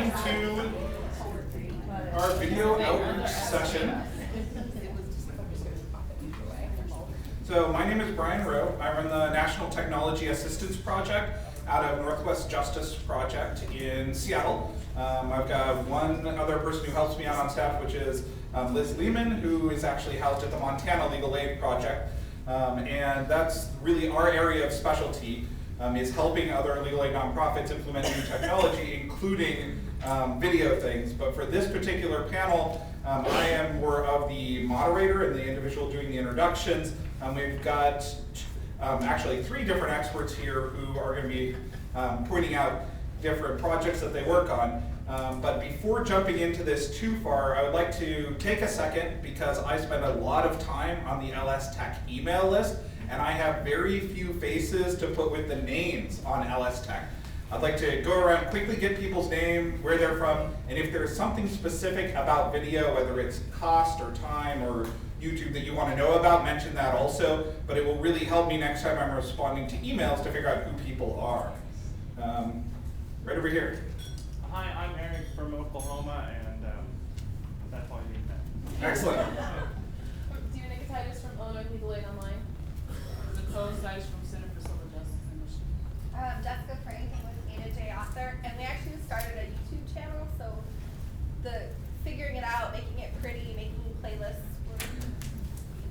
welcome to our video outreach session. So my name is Brian Rowe. I run the National Technology Assistance Project out of Northwest Justice Project in Seattle. I've got one other person who helps me out on staff, which is Liz Lehman, who is actually housed at the Montana Legal Aid Project. And that's really our area of specialty, is helping other legal aid nonprofits implement new technology, including video things. But for this particular panel, I am more of the moderator and the individual doing the introductions. We've got actually 3 different experts here who are going to be pointing out different projects that they work on. But before jumping into this too far, I would like to take a second because I spend a lot of time on the LS Tech email list, and I have very few faces to put with the names on LS Tech. I'd like to go around, quickly get people's name, where they're from, and if there's something specific about video, whether it's cost or time or YouTube that you want to know about, mention that also, but it will really help me next time I'm responding to emails to figure out who people are. Right over here. Hi, I'm Eric from Oklahoma, and that's all you need to know. Excellent. Steven Nicotidis from Illinois Legal Aid Online. Nicole Stice from Center for Civil Justice Initiative. Jessica Frank with Ediger author, and we actually started a YouTube channel, so the figuring it out, making it pretty, making playlists.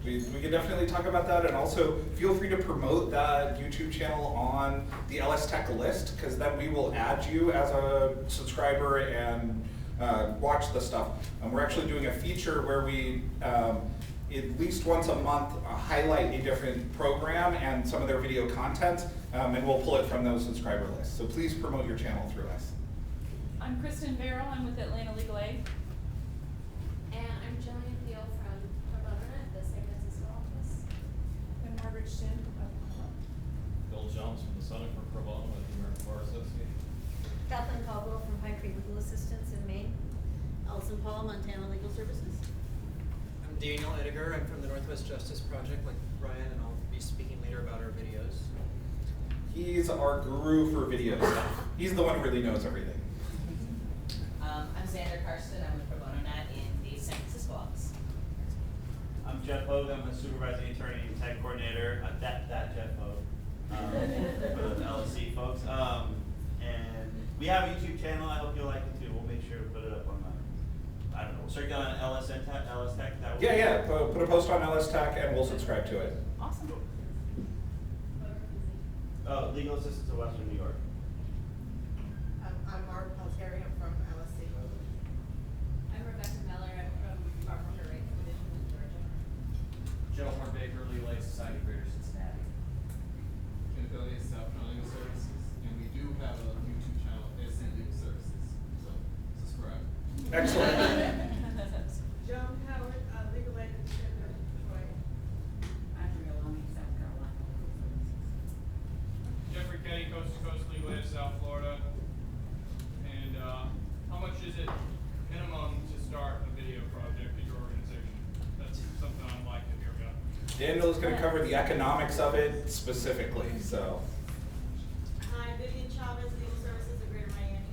We can definitely talk about that, and also feel free to promote that YouTube channel on the LS Tech list, because then we will add you as a subscriber and watch the stuff. And we're actually doing a feature where we, at least once a month, highlight a different program and some of their video content, and we'll pull it from those subscriber lists. So please promote your channel through us. I'm Kristen Barrow. I'm with Atlanta Legal Aid. And I'm Jillian Thiel from Proponent, the San Francisco office. And Margaret Shin from Oklahoma. Bill Jones from the Center for Pro Bono at the American Bar Association. Kathleen Caldwell from Pine Creek Legal Assistance in Maine. Alison Paul, Montana Legal Services. I'm Daniel Ediger. I'm from the Northwest Justice Project, like Brian, and I'll be speaking later about our videos. He's our guru for video stuff. He's the one who really knows everything. I'm Xander Karsten. I'm with Pro Bono Net in the San Francisco office. I'm Jeff Hogue. I'm a supervising attorney and tech coordinator. That Jeff Hogue for the LSC folks. And we have a YouTube channel. I hope you'll like it too. We'll make sure to put it up on I don't know. We'll circulate on LS Tech. Yeah. Put a post on LS Tech, and we'll subscribe to it. Awesome. Legal Assistance of Western New York. I'm Mark Peltieri. I'm from LSC. I'm Rebecca Miller. I'm from Carpenter Rights Division in Georgia. Joe Hornbaker, Legal Aid Society, Greater Cincinnati. Ken Phillips, South Carolina Legal Services, and we do have a YouTube channel, SN Legal Services, so subscribe. Excellent. Joan Howard, Legal Aid in Detroit. Andrea Lummy, South Carolina. Jeffrey Ketty, Coast to Coast Legal Aid, South Florida. And how much is it minimum to start a video project at your organization? That's something I'd like to hear about. Daniel is going to cover the economics of it specifically. So. Hi, Vivian Chavez, Legal Services of Greater Miami.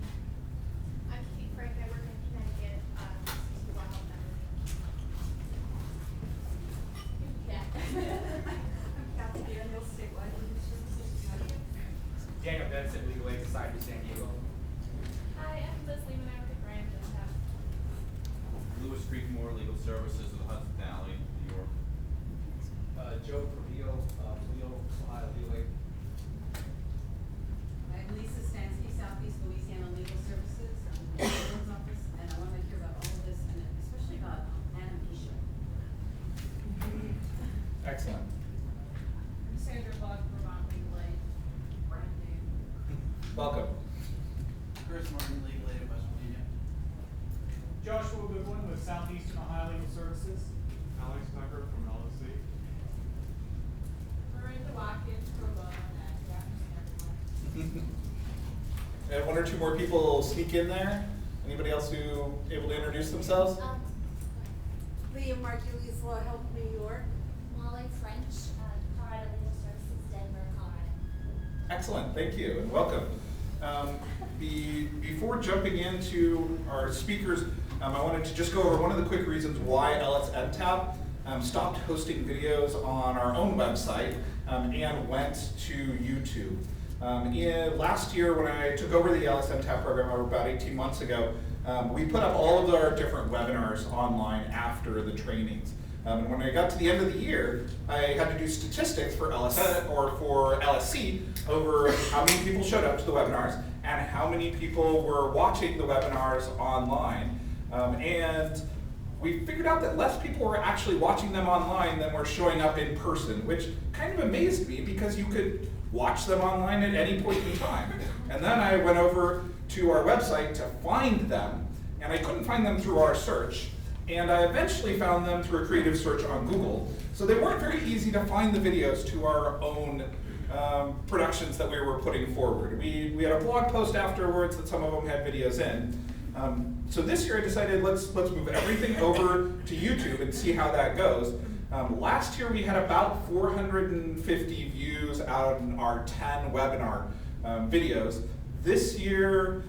I'm Kate Frank. I work in Connecticut. Law Help I'm Kathy Daniel, statewide Legal Services. Daniel Benson, Legal Aid Society, San Diego. Hi, I'm Liz Lehman. I work at Brand and staff. Louis Creekmore, Legal Services of the Hudson Valley, New York. Joe Trujillo, Ohio Legal Aid. I'm Lisa Stansky, Southeast Louisiana Legal Services. I'm in the Children's office, and I want to hear about all of this, and especially about animation. Excellent. I'm Sandra Buck, Vermont Legal Aid. Brand new. Welcome. Chris Martin, Legal Aid of West Virginia. Joshua Goodwin with Southeastern Ohio Legal Services. Alex Tucker from LSC. Miranda Watkins, Pro Bono Net. Good afternoon, everyone. And 1 or 2 more people sneak in there. Anybody else who able to introduce themselves? Leah Margulies, Law Help New York. Molly French, Colorado Legal Services, Denver, Colorado. Excellent, thank you, and welcome. Before jumping into our speakers, I wanted to just go over one of the quick reasons why LSNTAP stopped hosting videos on our own website and went to YouTube. Last year, when I took over the LSNTAP program about 18 months ago, we put up all of our different webinars online after the trainings. And when I got to the end of the year, I had to do statistics for LSN or for LSC over how many people showed up to the webinars and how many people were watching the webinars online. And we figured out that less people were actually watching them online than were showing up in person, which kind of amazed me because you could watch them online at any point in time. And then I went over to our website to find them, and I couldn't find them through our search. And I eventually found them through a creative search on Google. So they weren't very easy to find the videos to our own productions that we were putting forward. We had a blog post afterwards that some of them had videos in. So this year I decided let's move everything over to YouTube and see how that goes. Last year we had about 450 views out on our 10 webinar videos. This year,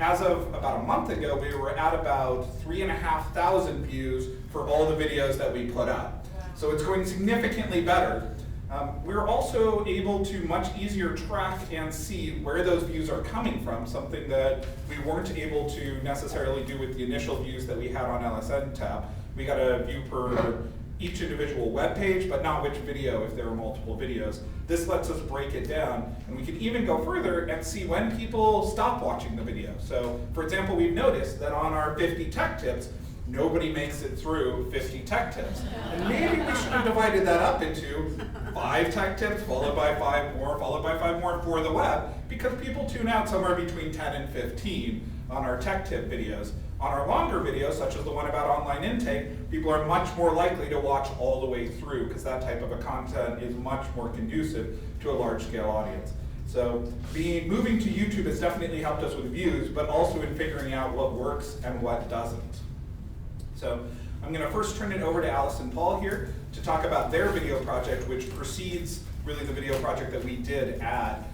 as of about a month ago, we were at about 3,500 views for all the videos that we put up. So it's going significantly better. We're also able to much easier track and see where those views are coming from, something that we weren't able to necessarily do with the initial views that we had on LSNTAP. We got a view per each individual web page, but not which video if there were multiple videos. This lets us break it down, and we can even go further and see when people stop watching the video. So, for example, we've noticed that on our 50 tech tips, nobody makes it through 50 tech tips. And maybe we should have divided that up into 5 tech tips, followed by 5 more, followed by 5 more for the web, because people tune out somewhere between 10 and 15 on our tech tip videos. On our longer videos, such as the one about online intake, people are much more likely to watch all the way through because that type of a content is much more conducive to a large-scale audience. So moving to YouTube has definitely helped us with views, but also in figuring out what works and what doesn't. So I'm going to first turn it over to Alison Paul here to talk about their video project, which precedes really the video project that we did at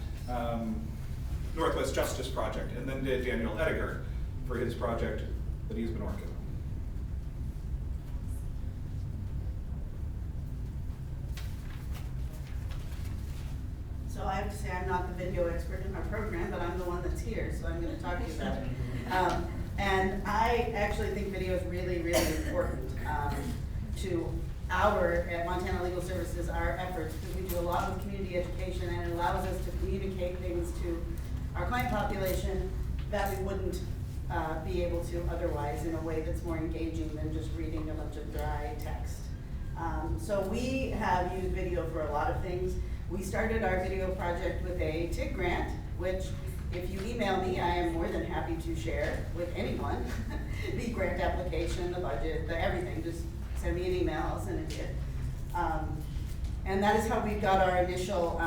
Northwest Justice Project, and then did Daniel Ediger for his project that he's been working on. So I have to say I'm not the video expert in our program, but I'm the one that's here, so I'm going to talk to you about it. And I actually think video is really, really important to at Montana Legal Services, our efforts, because we do a lot of community education and it allows us to communicate things to our client population that we wouldn't be able to otherwise in a way that's more engaging than just reading a bunch of dry text. So we have used video for a lot of things. We started our video project with a TIG grant, which if you email me, I am more than happy to share with anyone. The grant application, the budget, the everything, just send me an email, I'll send it to you. And that is how we got our initial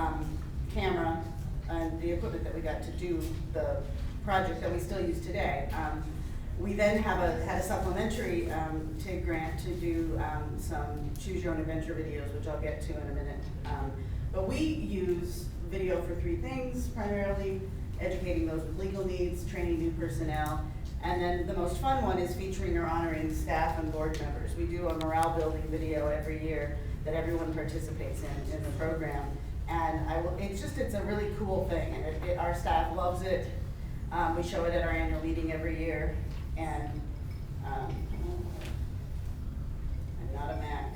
camera and the equipment that we got to do the project that we still use today. We then had a supplementary TIG grant to do some choose your own adventure videos, which I'll get to in a minute. But we use video for 3 things, primarily educating those with legal needs, training new personnel, and then the most fun one is featuring or honoring staff and board members. We do a morale building video every year that everyone participates in the program. And it's a really cool thing, and our staff loves it. We show it at our annual meeting every year, and I'm not a Mac.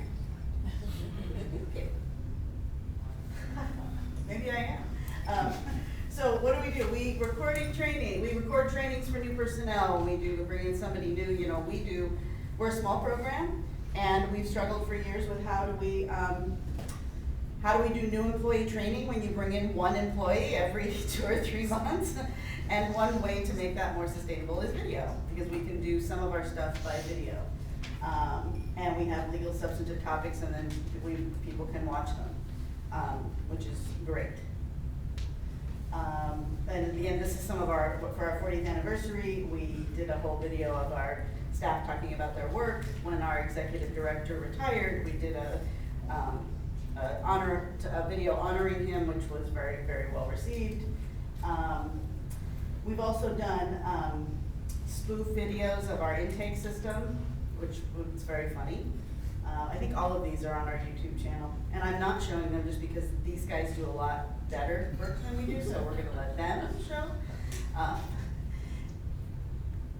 Maybe I am. So what do? We recording training. We record trainings for new personnel. We bring in somebody new. We're a small program, and we've struggled for years with how do we do new employee training when you bring in 1 employee every 2 or 3 months? And one way to make that more sustainable is video, because we can do some of our stuff by video. And we have legal substantive topics, and then people can watch them, which is great. And at the end, this is some of for our 40th anniversary, we did a whole video of our staff talking about their work. When our executive director retired, we did a video honoring him, which was very, very well received. We've also done spoof videos of our intake system, which was very funny. I think all of these are on our YouTube channel, and I'm not showing them just because these guys do a lot better work than we do, so we're gonna let them show.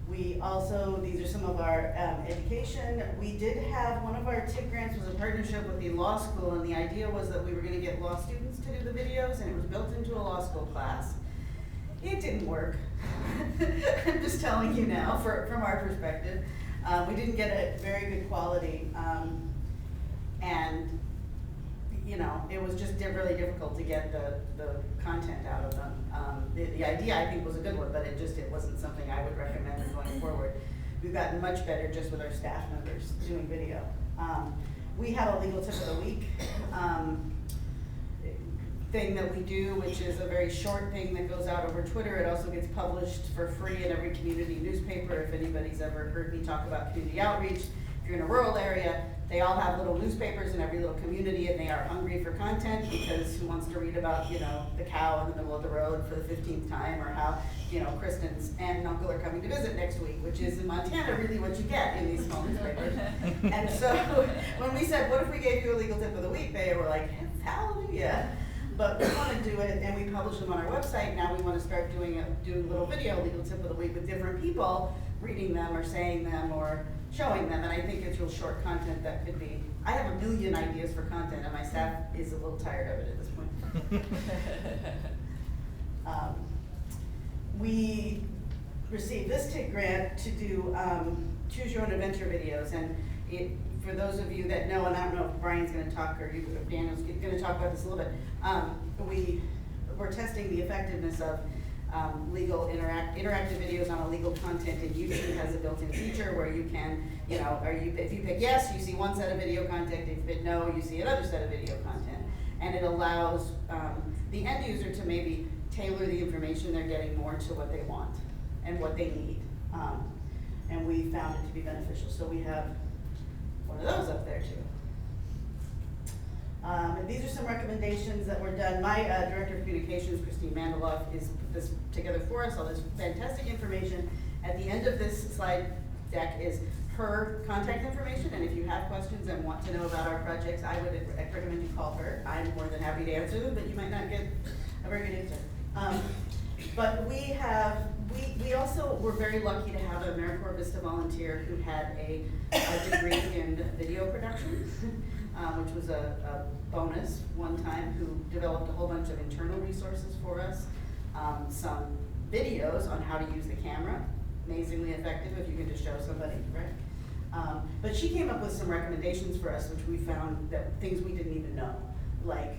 We also, these are some of our education. We did have, one of our TIG grants was a partnership with the law school, and the idea was that we were gonna get law students to do the videos, and it was built into a law school class. It didn't work. I'm just telling you now, from our perspective. We didn't get a very good quality, and you know, it was just really difficult to get the content out of them. The idea, I think, was a good one, but it wasn't something I would recommend going forward. We've gotten much better just with our staff members doing video. We have a legal tip of the week thing that we do, which is a very short thing that goes out over Twitter. It also gets published for free in every community newspaper. If anybody's ever heard me talk about community outreach, if you're in a rural area, they all have little newspapers in every little community, and they are hungry for content, because who wants to read about, you know, the cow in the middle of the road for the 15th time, or how, you know, Kristen's aunt and uncle are coming to visit next week, which is in Montana really what you get in these small newspapers. And so when we said, what if we gave you a legal tip of the week, they were like, hallelujah. But we want to do it, and we publish them on our website. Now we want to start doing a little video legal tip of the week with different people reading them or saying them or showing them. And I think it's real short content that could be, I have a million ideas for content, and my staff is a little tired of it at this point. We received this TIG grant to do choose your own adventure videos, and for those of you that know, and I don't know if Brian's going to talk or if Daniel's going to talk about this a little bit, we're testing the effectiveness of legal interactive videos on a legal content, and YouTube has a built-in feature where you can, you know, if you pick yes, you see one set of video content. If you pick no, you see another set of video content, and it allows the end user to maybe tailor the information they're getting more to what they want and what they need, and we found it to be beneficial. So we have one of those up there too. And these are some recommendations that were done. My Director of Communications, Christine Mandaloff, is put this together for us, all this fantastic information. At the end of this slide deck is her contact information, and if you have questions and want to know about our projects, I would recommend you call her. I'm more than happy to answer them, but you might not get a very good answer. But we also were very lucky to have an AmeriCorps Vista volunteer who had a degree in video production, which was a bonus one time, who developed a whole bunch of internal resources for us, some videos on how to use the camera, amazingly effective if you can just show somebody, right? But she came up with some recommendations for us, which we found that things we didn't even know, like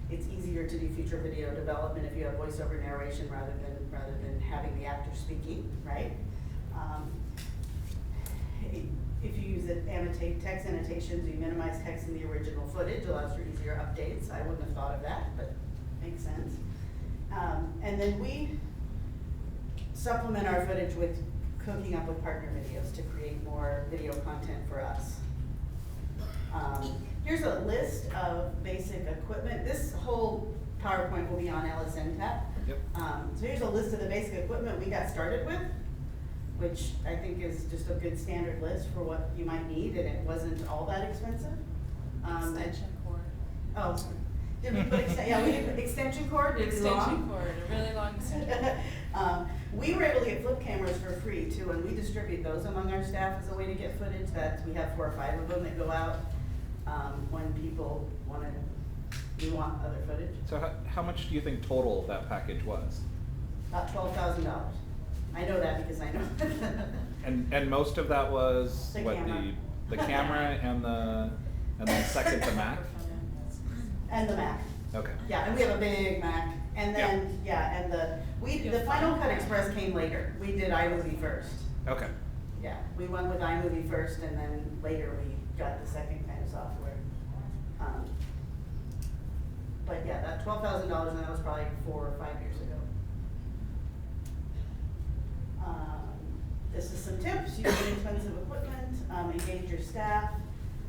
it's easier to do feature video development if you have voiceover narration rather than having the actor speaking, right? If you use text annotations, you minimize text in the original footage, allows for easier updates. I wouldn't have thought of that, but makes sense. And then we supplement our footage with hooking up with partner videos to create more video content for us. Here's a list of basic equipment. This whole PowerPoint will be on Alison. Yep. So here's a list of the basic equipment we got started with, which I think is just a good standard list for what you might need, and it wasn't all that expensive. Extension cord. Oh, did we put yeah, we did put extension cord. Extension cord, a really long extension cord. We were able to get flip cameras for free too, and we distribute those among our staff as a way to get footage. That we have 4 or 5 of them that go out when people want other footage. So how much do you think total that package was? About $12,000. I know that because I know. And most of that was The what camera. the camera and then second the Mac? And the Mac. Okay. Yeah, and we have a big Mac. And then and the Final Cut Express came later. We did iMovie first. Okay. Yeah, we went with iMovie first, and then later we got the second kind of software. But yeah, that $12,000, and that was probably 4 or 5 years ago. This is some tips. Use inexpensive equipment. Engage your staff.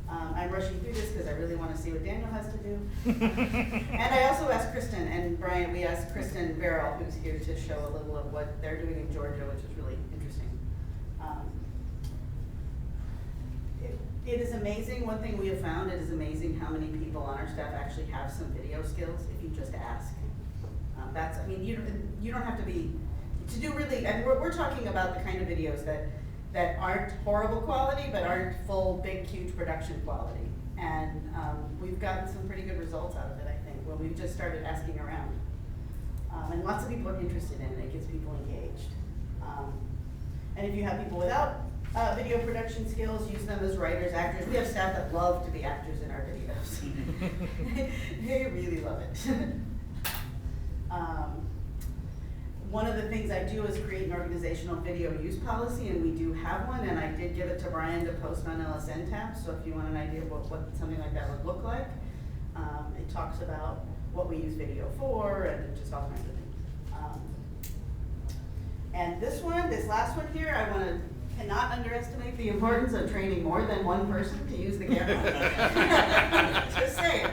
I'm rushing through this because I really want wanna see what Daniel has to do. And I also asked Kristen and Brian, we asked Kristen Barrell, who's here to show a little of what they're doing in Georgia, which is really interesting. It is amazing, one thing we have found, it is amazing how many people on our staff actually have some video skills if you just ask. That's, I mean, you don't have to be, to do really, and we're talking about the kind of videos that aren't horrible quality, but aren't full, big, huge production quality. And we've gotten some pretty good results out of it, I think, when we've just started asking around. And lots of people are interested in it, it gets people engaged. And if you have people without video production skills, use them as writers, actors. We have staff that love to be actors in our videos. They really love it. One of the things I do is create an organizational video use policy, and we do have one, and I did give it to Brian to post on LSN tab, so if you want an idea of what something like that would look like, it talks about what we use video for, and just all kinds of things. And this last one here, cannot underestimate the importance of training more than one person to use the camera. Just saying.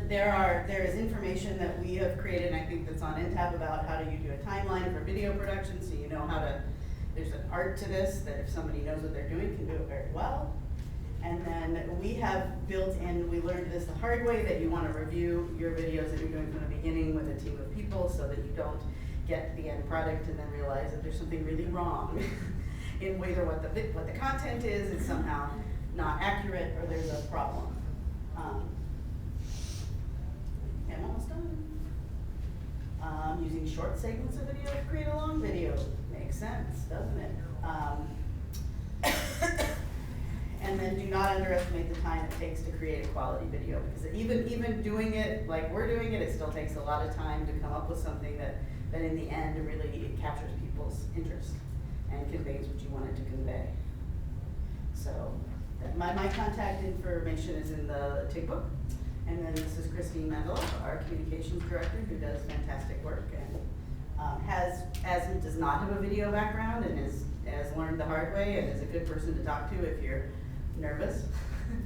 There is information that we have created, and I think that's on NTAP, about how do you do a timeline for video production, so you know how to, there's an art to this, that if somebody knows what they're doing, can do it very well. And then we have built in, we learned this the hard way, that you want to review your videos that you're doing from the beginning with a team of people, so that you don't get the end product and then realize that there's something really wrong in either what the content is somehow not accurate, or there's a problem. I'm almost done. Using short segments of video to create a long video. Makes sense, doesn't it? And then do not underestimate the time it takes to create a quality video, because even doing it like we're doing it, it still takes a lot of time to come up with something that in the end really captures people's interest and conveys what you wanted to convey. So my contact information is in the TIG book. And then this is Christine Mandela, our communications director, who does fantastic work and does not have a video background and has learned the hard way, and is a good person to talk to if you're nervous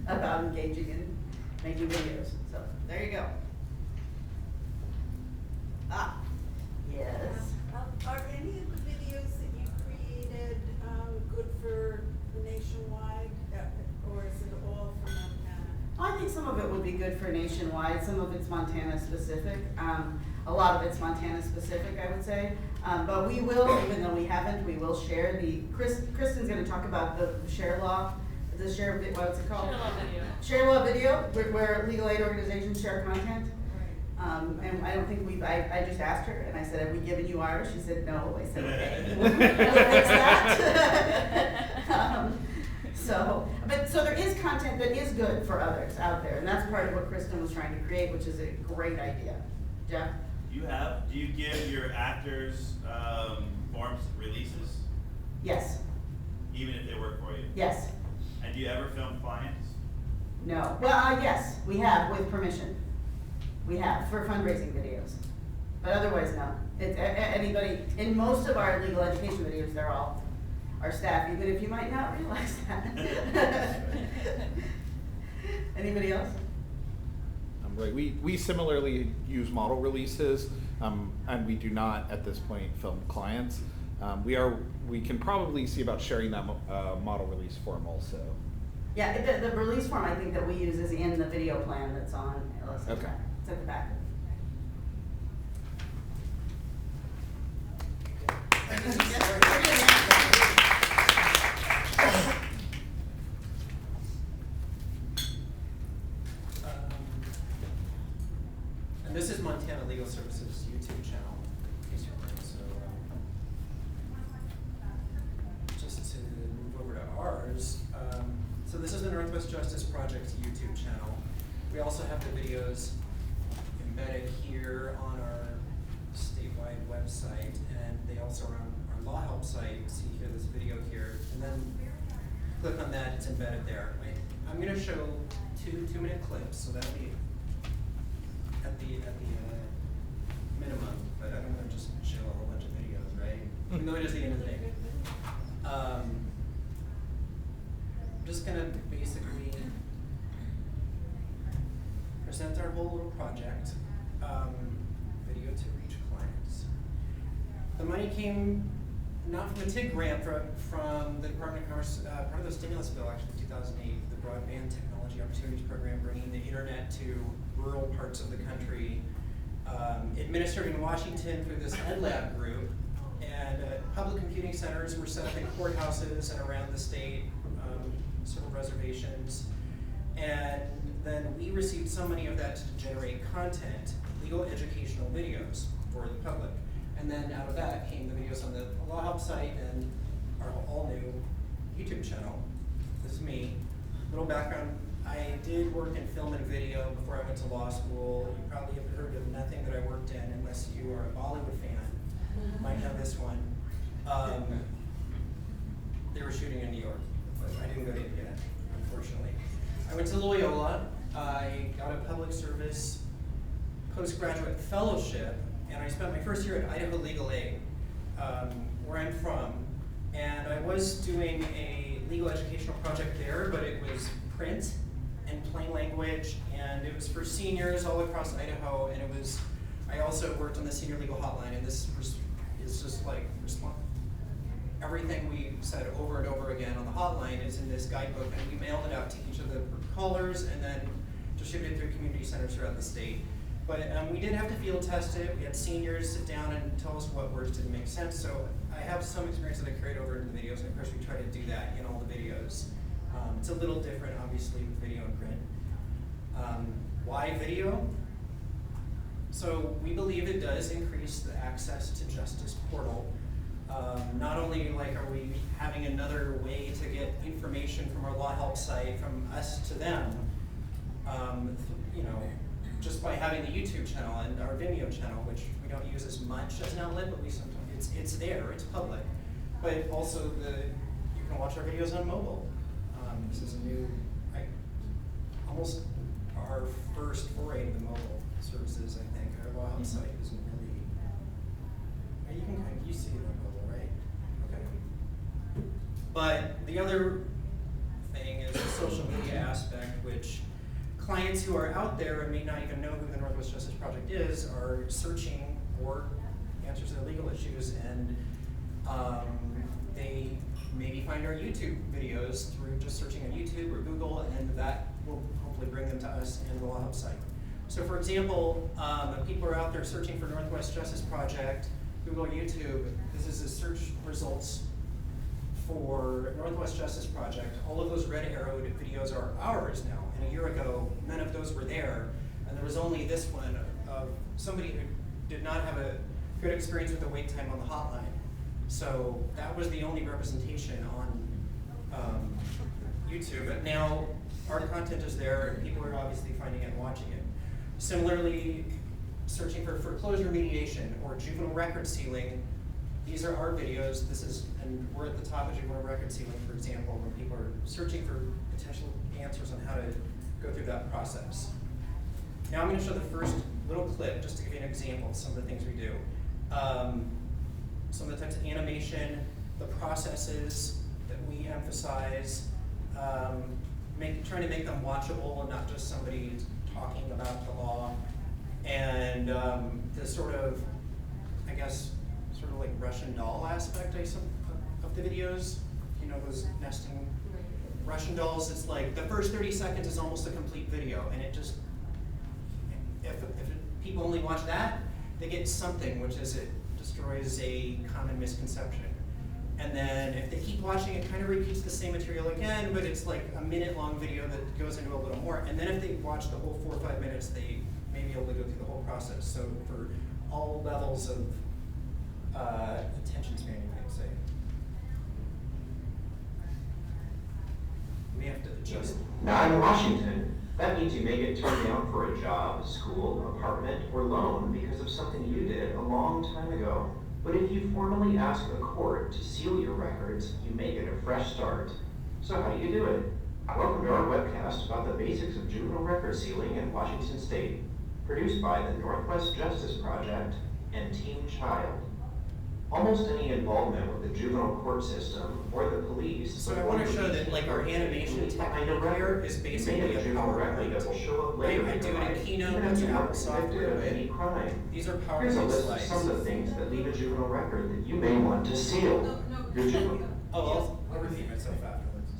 about engaging in making videos. So there you go. Yes. Are any of the videos that you created good for nationwide, or is it all for Montana? I think some of it would be good for nationwide. Some of it's Montana specific. A lot of it's Montana specific, I would say. But we will, even though we haven't, we will share Kristen's going to talk about the share law. What's it called? Share law video. Share law video, where legal aid organizations share content. And I don't think I just asked her, and I said, have we given you ours? She said, no. I said, okay. We'll fix that. So there is content that is good for others out there, and that's part of what Kristen was trying to create, which is a great idea. Jeff? Do you give your actors forms releases? Yes. Even if they work for you? Yes. And do you ever film clients? No. Well, yes, we have, with permission. We have, for fundraising videos. But otherwise, no. Anybody, in most of our legal education videos, they're all our staff, even if you might not realize that. Anybody else? Right. We similarly use model releases, and we do not at this point film clients. We can probably see about sharing that model release form also. Yeah, the release form I think that we use is in the video plan that's on Alison. Okay. It's at the back. And this is Montana Legal Services YouTube channel, in case you're wondering. So just to move over to ours, so this is the Northwest Justice Project YouTube channel. We also have the videos embedded here on our statewide website, and they also are on our Law Help site. You see here this video here, and then click on that, it's embedded there. I'm going to show two-minute clips, so that'll be at the minimum, but I don't want to just show a whole bunch of videos, right? Even though it is the end of the day. just gonna basically present our whole little project, video to reach clients. The money came not from a TIG grant, from the Department of Commerce, part of the stimulus bill, actually, 2008, the Broadband Technology Opportunities Program, bringing the internet to rural parts of the country, administered in Washington through this EdLab group. And public computing centers were set up in courthouses and around the state, several reservations. And then we received some money of that to generate content, legal educational videos for the public. And then out of that came the videos on the Law Help site and our all new YouTube channel. This is me. Little background, I did work in film and video before I went to law school. You probably have heard of nothing that I worked in unless you are a Bollywood fan. Might know this one. They were shooting in New York, but I didn't go to India, unfortunately. I went to Loyola. I got a public service postgraduate fellowship, and I spent my first year at Idaho Legal Aid, where I'm from. And I was doing a legal educational project there, but it was print and plain language, and it was for seniors all across Idaho, and I also worked on the senior legal hotline, and this is just like everything we said over and over again on the hotline is in this guidebook, and we mailed it out to each of the callers and then distributed through community centers throughout the state. But we did have to field test it. We had seniors sit down and tell us what words didn't make sense. So I have some experience that I carried over into the videos, and of course we try to do that in all the videos. It's a little different, obviously, with video and print. Why video? So we believe it does increase the access to justice portal. Not only are we having another way to get information from our Law Help site, from us to them, just by having the YouTube channel and our Vimeo channel, which we don't use as much as an outlet, but we sometimes, it's there, it's public. But also you can watch our videos on mobile. This is a new, almost our first foray into mobile services, I think. Our Law Help site isn't really, you see it on mobile, right? Okay. But the other thing is the social media aspect, which clients who are out there and may not even know who the Northwest Justice Project is are searching for answers to their legal issues, and they maybe find our YouTube videos through just searching on YouTube or Google, and that will hopefully bring them to us and the Law Help site. So for example, if people are out there searching for Northwest Justice Project, Google or YouTube, this is the search results for Northwest Justice Project. All of those red arrowed videos are ours now, and a year ago, none of those were there, and there was only this one of somebody who did not have a good experience with the wait time on the hotline. So that was the only representation on YouTube. But now our content is there, and people are obviously finding it and watching it. Similarly, searching for foreclosure mediation or juvenile record sealing, these are our videos. And we're at the top of juvenile record sealing, for example, when people are searching for potential answers on how to go through that process. Now I'm going to show the first little clip just to give you an example of some of the things we do. Some of the types of animation, the processes that we emphasize, trying to make them watchable and not just somebody talking about the law, and the sort of like Russian doll aspect of the videos. You know, those nesting Russian dolls, it's like the first 30 seconds is almost a complete video, and it just, if people only watch that, they get something, which is it destroys a common misconception. And then if they keep watching, it kind of repeats the same material again, but it's like a minute-long video that goes into a little more. And then if they watch the whole 4 or 5 minutes, they may be able to go through the whole process. So for all levels of attention span, you might say. We have to adjust. Now in Washington, that means you may get turned down for a job, school, apartment, or loan because of something you did a long time ago. But if you formally ask a court to seal your records, you may get a fresh start. So how do you do it? Welcome to our webcast about the basics of juvenile record sealing in Washington State, produced by the Northwest Justice Project and Team Child. Almost any involvement with the juvenile court system or the police police. So I want to show that like our animation technique here is basically a PowerPoint. Right? I do it in Keynote, that's Apple software, right? These are Here's a PowerPoint list of slides. some of the things that leave a juvenile record that you may want to seal. Your juvenile. Oh, I'll repeat myself afterwards.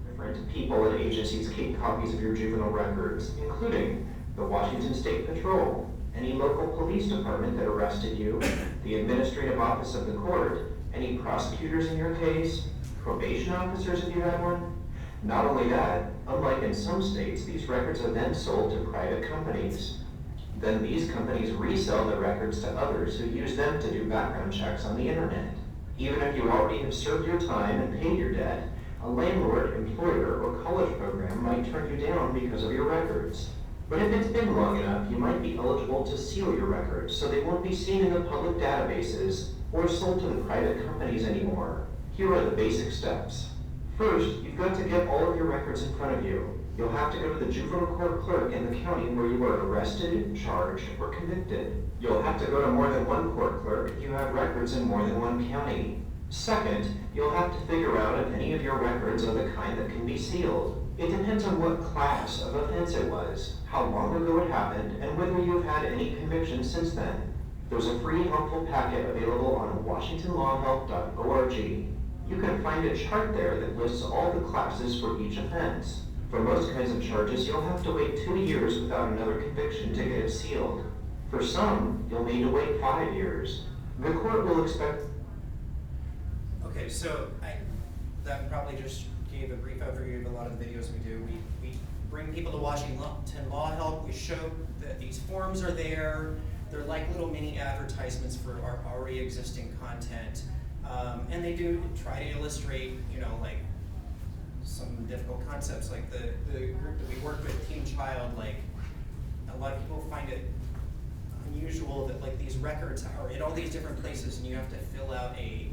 Different people and agencies keep copies of your juvenile records, including the Washington State Patrol, any local police department that arrested you, the administrative office of the court, any prosecutors in your case, probation officers if you had one. Not only that, unlike in some states, these records are then sold to private companies. Then these companies resell the records to others who use them to do background checks on the internet. Even if you already have served your time and paid your debt, a landlord, employer, or college program might turn you down because of your records. But if it's been long enough, you might be eligible to seal your records so they won't be seen in the public databases or sold to the private companies anymore. Here are the basic steps. First, you've got to get all of your records in front of you. You'll have to go to the juvenile court clerk in the county where you were arrested, charged, or convicted. You'll have to go to more than one court clerk if you have records in more than one county. Second, you'll have to figure out if any of your records are the kind that can be sealed. It depends on what class of offense it was, how long ago it happened, and whether you've had any convictions since then. There's a free helpful packet available on WashingtonLawHelp.org. You can find a chart there that lists all the classes for each offense. For most kinds of charges, you'll have to wait 2 years without another conviction to get it sealed. For some, you'll need to wait 5 years. The court will expect... Okay, so that probably just gave a brief overview of a lot of the videos we do. We bring people to Washington Law Help. We show that these forms are there. They're like little mini advertisements for our already existing content. And they do try to illustrate, like some difficult concepts, like the group that we work with, Team Child, like a lot of people find it unusual that like these records are in all these different places and you have to fill out a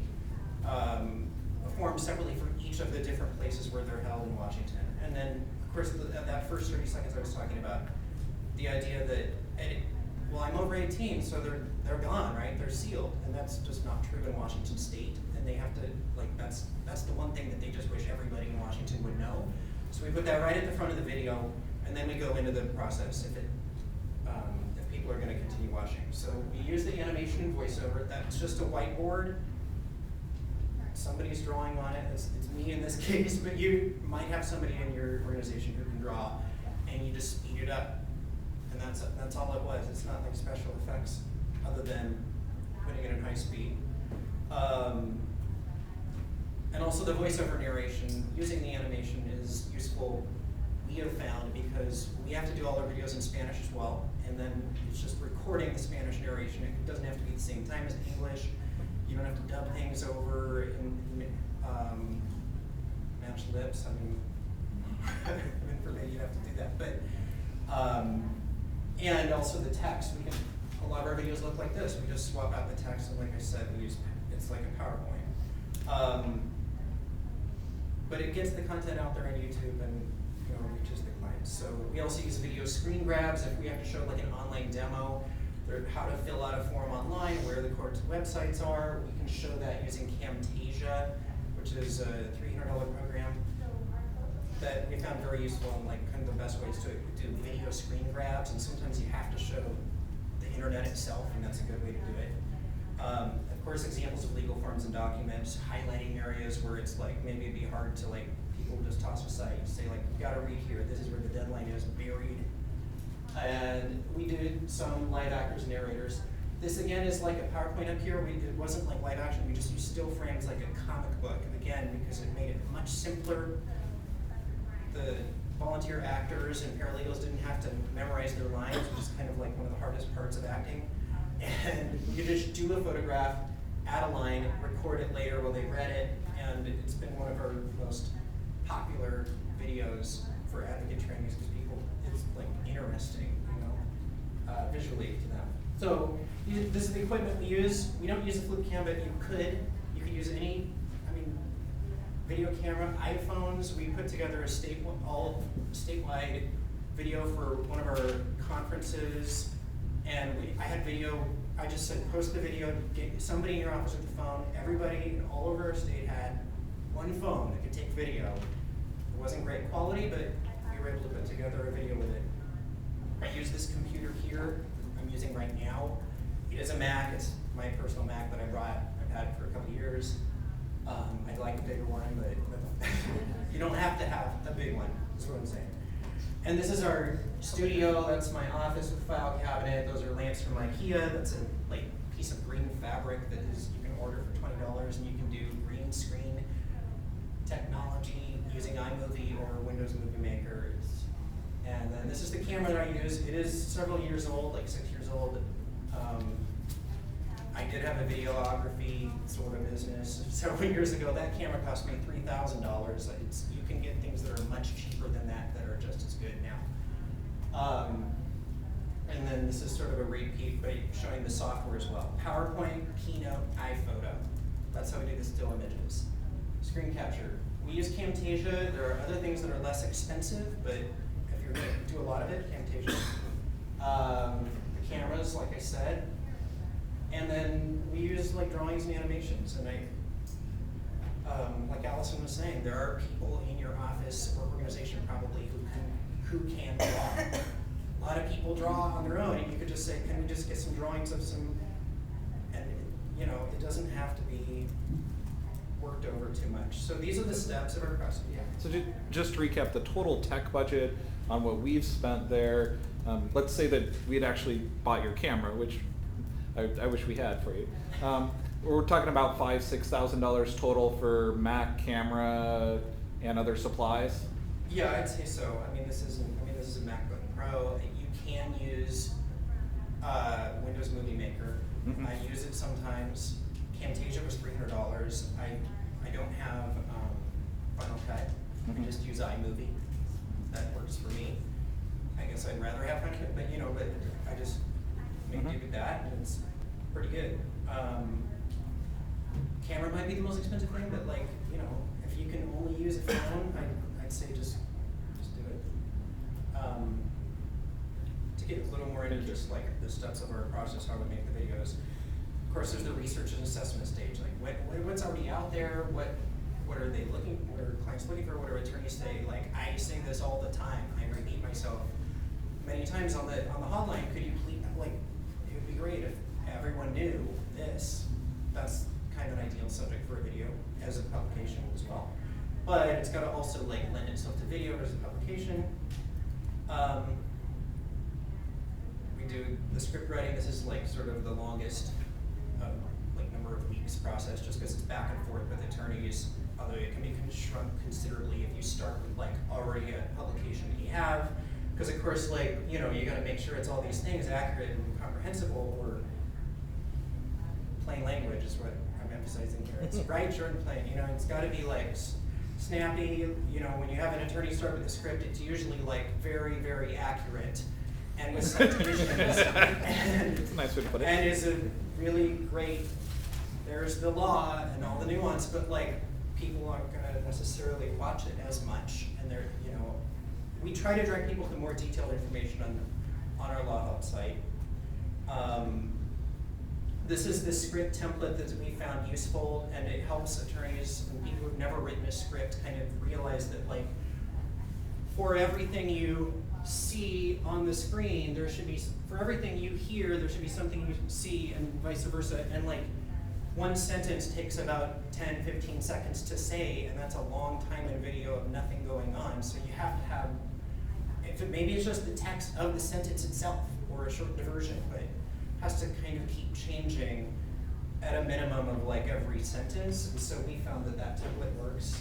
form separately for each of the different places where they're held in Washington. And then, of course, that first 30 seconds I was talking about, the idea that, well, I'm over 18, so they're gone, right? They're sealed, and that's just not true in Washington State. And they have to, like, that's the one thing that they just wish everybody in Washington would know. So we put that right at the front of the video, and then we go into the process if people are going to continue watching. So we use the animation and voiceover. That's just a whiteboard. Somebody's drawing on it. It's me in this case, but you might have somebody in your organization who can draw, and you just speed it up. And that's all it was. It's not like special effects other than putting it in high speed. And also the voiceover narration, using the animation is useful, we have found, because we have to do all our videos in Spanish as well, and then it's just recording the Spanish narration. It doesn't have to be the same time as English. You don't have to dub things over and match lips. I mean, for me, you have to do that. But and also the text. A lot of our videos look like this. We just swap out the text, and like I said, it's like a PowerPoint. But it gets the content out there on YouTube and reaches the clients. So we also use video screen grabs if we have to show like an online demo, how to fill out a form online, where the court's websites are. We can show that using Camtasia, which is a $300 program that we found very useful and like kind of the best ways to do video screen grabs. And sometimes you have to show the internet itself, and that's a good way to do it. Of course, examples of legal forms and documents, highlighting areas where it's like maybe it'd be hard to like people just toss aside. Say like, you gotta read here. This is where the deadline is buried. And we did some live actors, narrators. This again is like a PowerPoint up here. It wasn't like live action. We just used still frames like a comic book. And again, because it made it much simpler. The volunteer actors and paralegals didn't have to memorize their lines, which is kind of like one of the hardest parts of acting. And you could just do a photograph, add a line, record it later while they read it, and it's been one of our most popular videos for advocate trainings because people, it's like interesting, visually to them. So this is the equipment we use. We don't use a flip cam, but you could use any, video camera, iPhones. We put together a all statewide video for one of our conferences. And I had video, I just said, post the video, get somebody in your office with the phone. Everybody all over our state had one phone that could take video. It wasn't great quality, but we were able to put together a video with it. I use this computer here I'm using right now. It is a Mac. It's my personal Mac that I brought. I've had it for a couple years. I'd like a bigger one, but you don't have to have a big one, is what I'm saying. And this is our studio. That's my office with file cabinet. Those are lamps from IKEA. That's a piece of green fabric that is you can order for $20, and you can do green screen technology using iMovie or Windows Movie Maker. And then this is the camera that I use. It is several years old, like 6 years old. I did have a videography sort of business several years ago. That camera cost me $3,000. You can get things that are much cheaper than that are just as good now. And then this is sort of a repeat, but showing the software as well. PowerPoint, Keynote, iPhoto. That's how we do the still images. Screen capture. We use Camtasia. There are other things that are less expensive, but if you're going to do a lot of it, Camtasia. The cameras, like I said. And then we use drawings and animations. And like Alison was saying, there are people in your office or organization probably who can draw. A lot of people draw on their own, and you could just say, can we just get some drawings of some, and it doesn't have to be worked over too much. So these are the steps of our process. Yeah. So just to recap, the total tech budget on what we've spent there, let's say that we had actually bought your camera, which I wish we had for you. We're talking about $5,000–6,000 total for Mac, camera, and other supplies. Yeah, I'd say so. This is a MacBook Pro. You can use Windows Movie Maker. Mm-hmm. I use it sometimes. Camtasia was $300. I don't have Final Cut. Mm-hmm. I just use iMovie. That works for me. I guess I'd rather have Final Cut, but I just make do with that, and it's pretty good. Camera might be the most expensive thing, but if you can only use a phone, I'd say just do it. To get a little more into just the steps of our process, how we make the videos. Of course, there's the research and assessment stage. What's already out there? What are they looking? What are clients looking for? What do attorneys say? I say this all the time. I repeat myself many times on the hotline. Could you please it would be great if everyone knew this. That's kind of an ideal subject for a video as a publication as well. But it's got to also lend itself to video as a publication. We do the script writing. This is sort of the longest number of weeks process, just because it's back and forth with attorneys. Although it can be shrunk considerably if you start with already a publication that you have. Because of course, you got to make sure it's all these things accurate and comprehensible, or plain language is what I'm emphasizing here. It's right, short, and plain. It's got to be snappy. When you have an attorney start with a script, it's usually very, very accurate, and with citations. It's a nice way to put it. And is a really great. There's the law and all the nuance, but people aren't going to necessarily watch it as much, and they're we try to direct people to more detailed information on our law help site. This is the script template that we found useful, and it helps attorneys and people who've never written a script kind of realize that for everything you see on the screen, there should be, for everything you hear, there should be something you see, and vice versa. And one sentence takes about 10–15 seconds to say, and that's a long time in a video of nothing going on. So you have to have, maybe it's just the text of the sentence itself, or a short version, but it has to kind of keep changing at a minimum of every sentence. And so we found that template works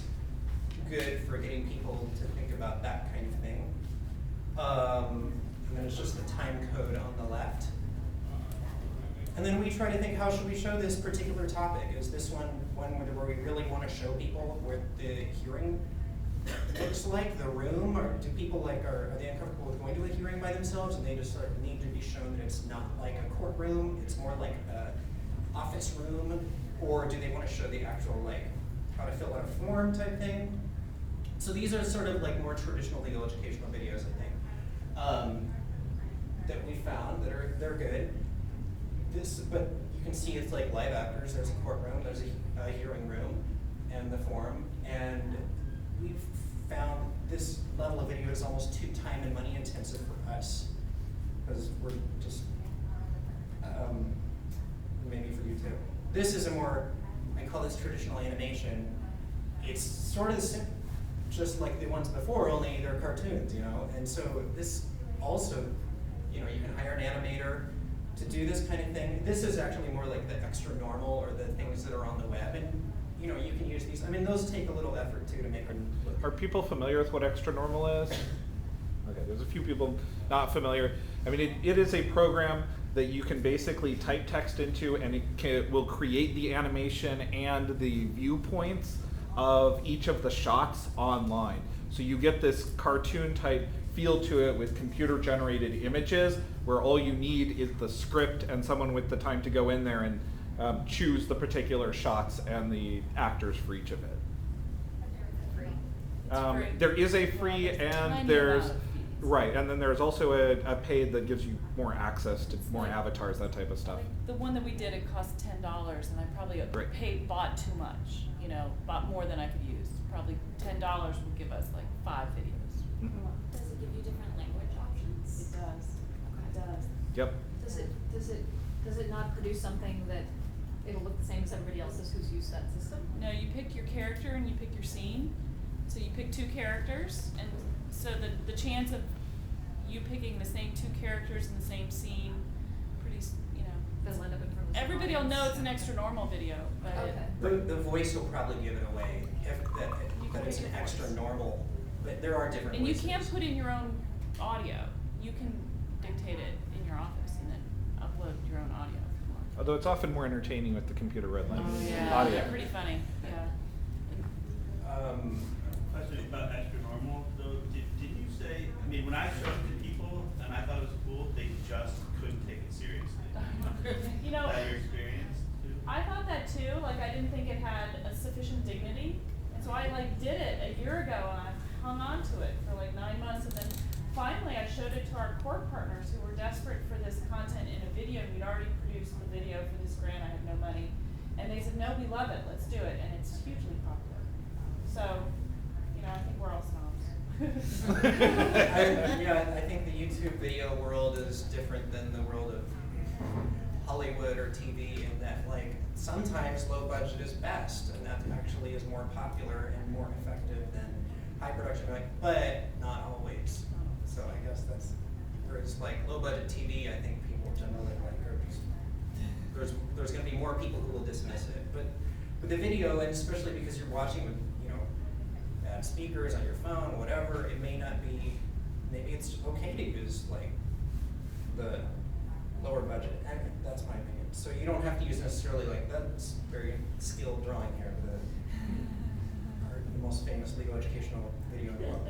good for getting people to think about that kind of thing. And then it's just the time code on the left. And then we try to think, how should we show this particular topic? Is this one where we really want to show people what the hearing looks like, the room, or do people are they uncomfortable with going to a hearing by themselves, and they just need to be shown that it's not like a courtroom, it's more like a office room, or do they want to show the actual how to fill out a form type thing? So these are sort of more traditional legal educational videos, I think, that we found that they're good. But you can see it's live actors. There's a courtroom, there's a hearing room, and the forum, And we've found this level of video is almost too time and money intensive for us, because we're just, maybe for you too. This is a more, I call this traditional animation. It's sort of the same, just like the ones before, only they're cartoons, you know? And so this also, you know, you can hire an animator to do this kind of thing. This is actually more like the extra normal or the things that are on the web, and you know, you can use these. I mean, those take a little effort too to make them look. Are people familiar with what extra normal is? Okay, there's a few people not familiar. I mean, it is a program that you can basically type text into, and it will create the animation and the viewpoints of each of the shots online. So you get this cartoon type feel to it with computer generated images, where all you need is the script and someone with the time to go in there and choose the particular shots and the actors for each of it. There is a free, and there's right, and then there's also a paid that gives you more access to more avatars, that type of stuff. The one that we did, it cost $10, and I probably bought too much. You know, bought more than I could use. Probably $10 would give us like 5 videos. Mm-hmm. Does it give you different language options? It does. Okay. It does. Yep. Does it not produce something that it'll look the same as everybody else's who's used that system? No, you pick your character and you pick your scene. So you pick 2 characters, and so the chance of you picking the same 2 characters in the same scene, pretty, you know. Doesn't end up in front of the everybody will know it's an extra normal video, but The voice will probably give it away if that it's an extra normal. But there are different. And voices. you can't put in your own audio. You can dictate it in your office and then upload your own audio if you want. Although it's often more entertaining with the computer red line Audio. They're pretty funny. Yeah. Question about extra normal though. Did you say? I mean, when I showed it to people and I thought it was cool, they just couldn't take it seriously. You know, Is that your experience too? I thought that too. Like, I didn't think it had a sufficient dignity, and so I like did it a year ago, and I hung on to it for like 9 months, and then finally I showed it to our core partners who were desperate for this content in a video. We'd already produced the video for this grant. I had no money, and they said, "No, we love it. Let's do it," and it's hugely popular. So, you know, I think we're all snobs. I think the YouTube video world is different than the world of Hollywood or TV, in that like sometimes low budget is best, and that actually is more popular and more effective than high production, but not always. So I guess that's where it's like low budget TV. I think people generally like there's going to be more people who will dismiss it, but with the video, and especially because you're watching with speakers on your phone, whatever, it may not be. Maybe it's okay to use like the lower budget. And that's my opinion. So you don't have to use necessarily like that's very skilled drawing here. The most famous legal educational video in the world.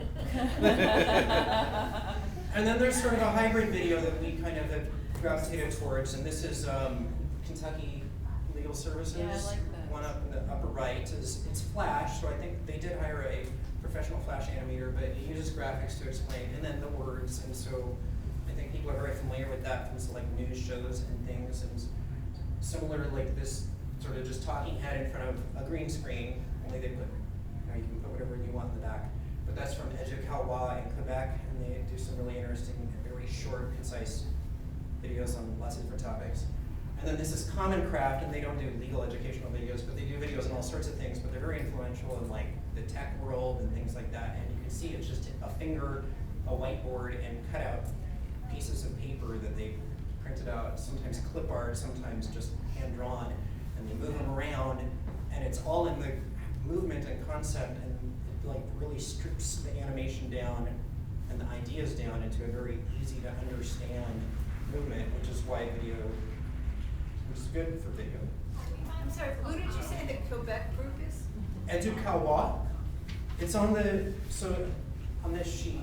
And then there's sort of a hybrid video that we kind of have gravitated towards, and this is Kentucky Legal Services. Yeah, I like that. One up in the upper right is it's Flash, so I think they did hire a professional Flash animator, but it uses graphics to explain, and then the words, and so I think people are very familiar with that from like news shows and things, and similar like this sort of just talking head in front of a green screen, only they put, you can put whatever you want in the back. But that's from Ediger in Quebec, and they do some really interesting, very short, concise videos on lots of different topics. And then this is Common Craft, and they don't do legal educational videos, but they do videos on all sorts of things, but they're very influential in like the tech world and things like that. And you can see it's just a finger, a whiteboard, and cut out pieces of paper that they printed out, sometimes clip art, sometimes just hand drawn, and they move them around, and it's all in the movement and concept, and it like really strips the animation down and the ideas down into a very easy to understand movement, which is why video is good for video. I'm sorry, who did you say the Quebec group is? Ediger. It's on on this sheet.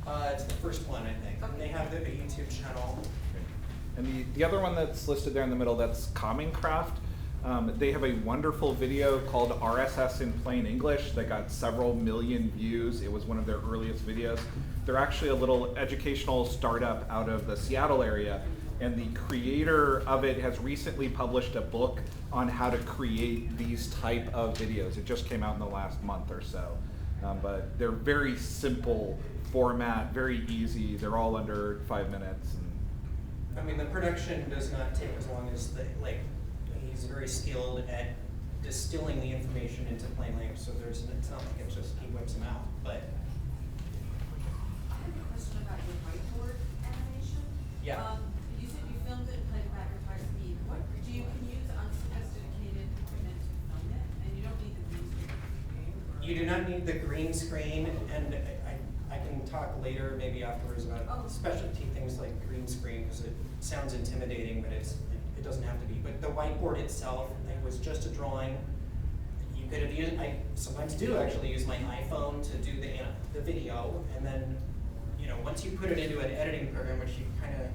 It's the first one, I think. And they have a YouTube channel. And the other one that's listed there in the middle, that's Common Craft. They have a wonderful video called RSS in Plain English that got several million views. It was one of their earliest videos. They're actually a little educational startup out of the Seattle area and the creator of it has recently published a book on how to create these type of videos. It just came out in the last month or so. But they're very simple format, very easy. They're all under 5 minutes. I mean, the production does not take as long as he's very skilled at distilling the information into plain language, so it's not like it's just he whips them out, but. I have a question about your whiteboard animation. Yeah. You said you filmed it and played it back at high speed. What, can you use unsophisticated equipment to film it? And you don't need the green screen? You do not need the green screen, and I can talk later, maybe afterwards, about specialty things like green screen, because it sounds intimidating, but it doesn't have to be. But the whiteboard itself, it was just a drawing. You could have used, I sometimes do actually use my iPhone to do the video, and then, once you put it into an editing program, which you kind of,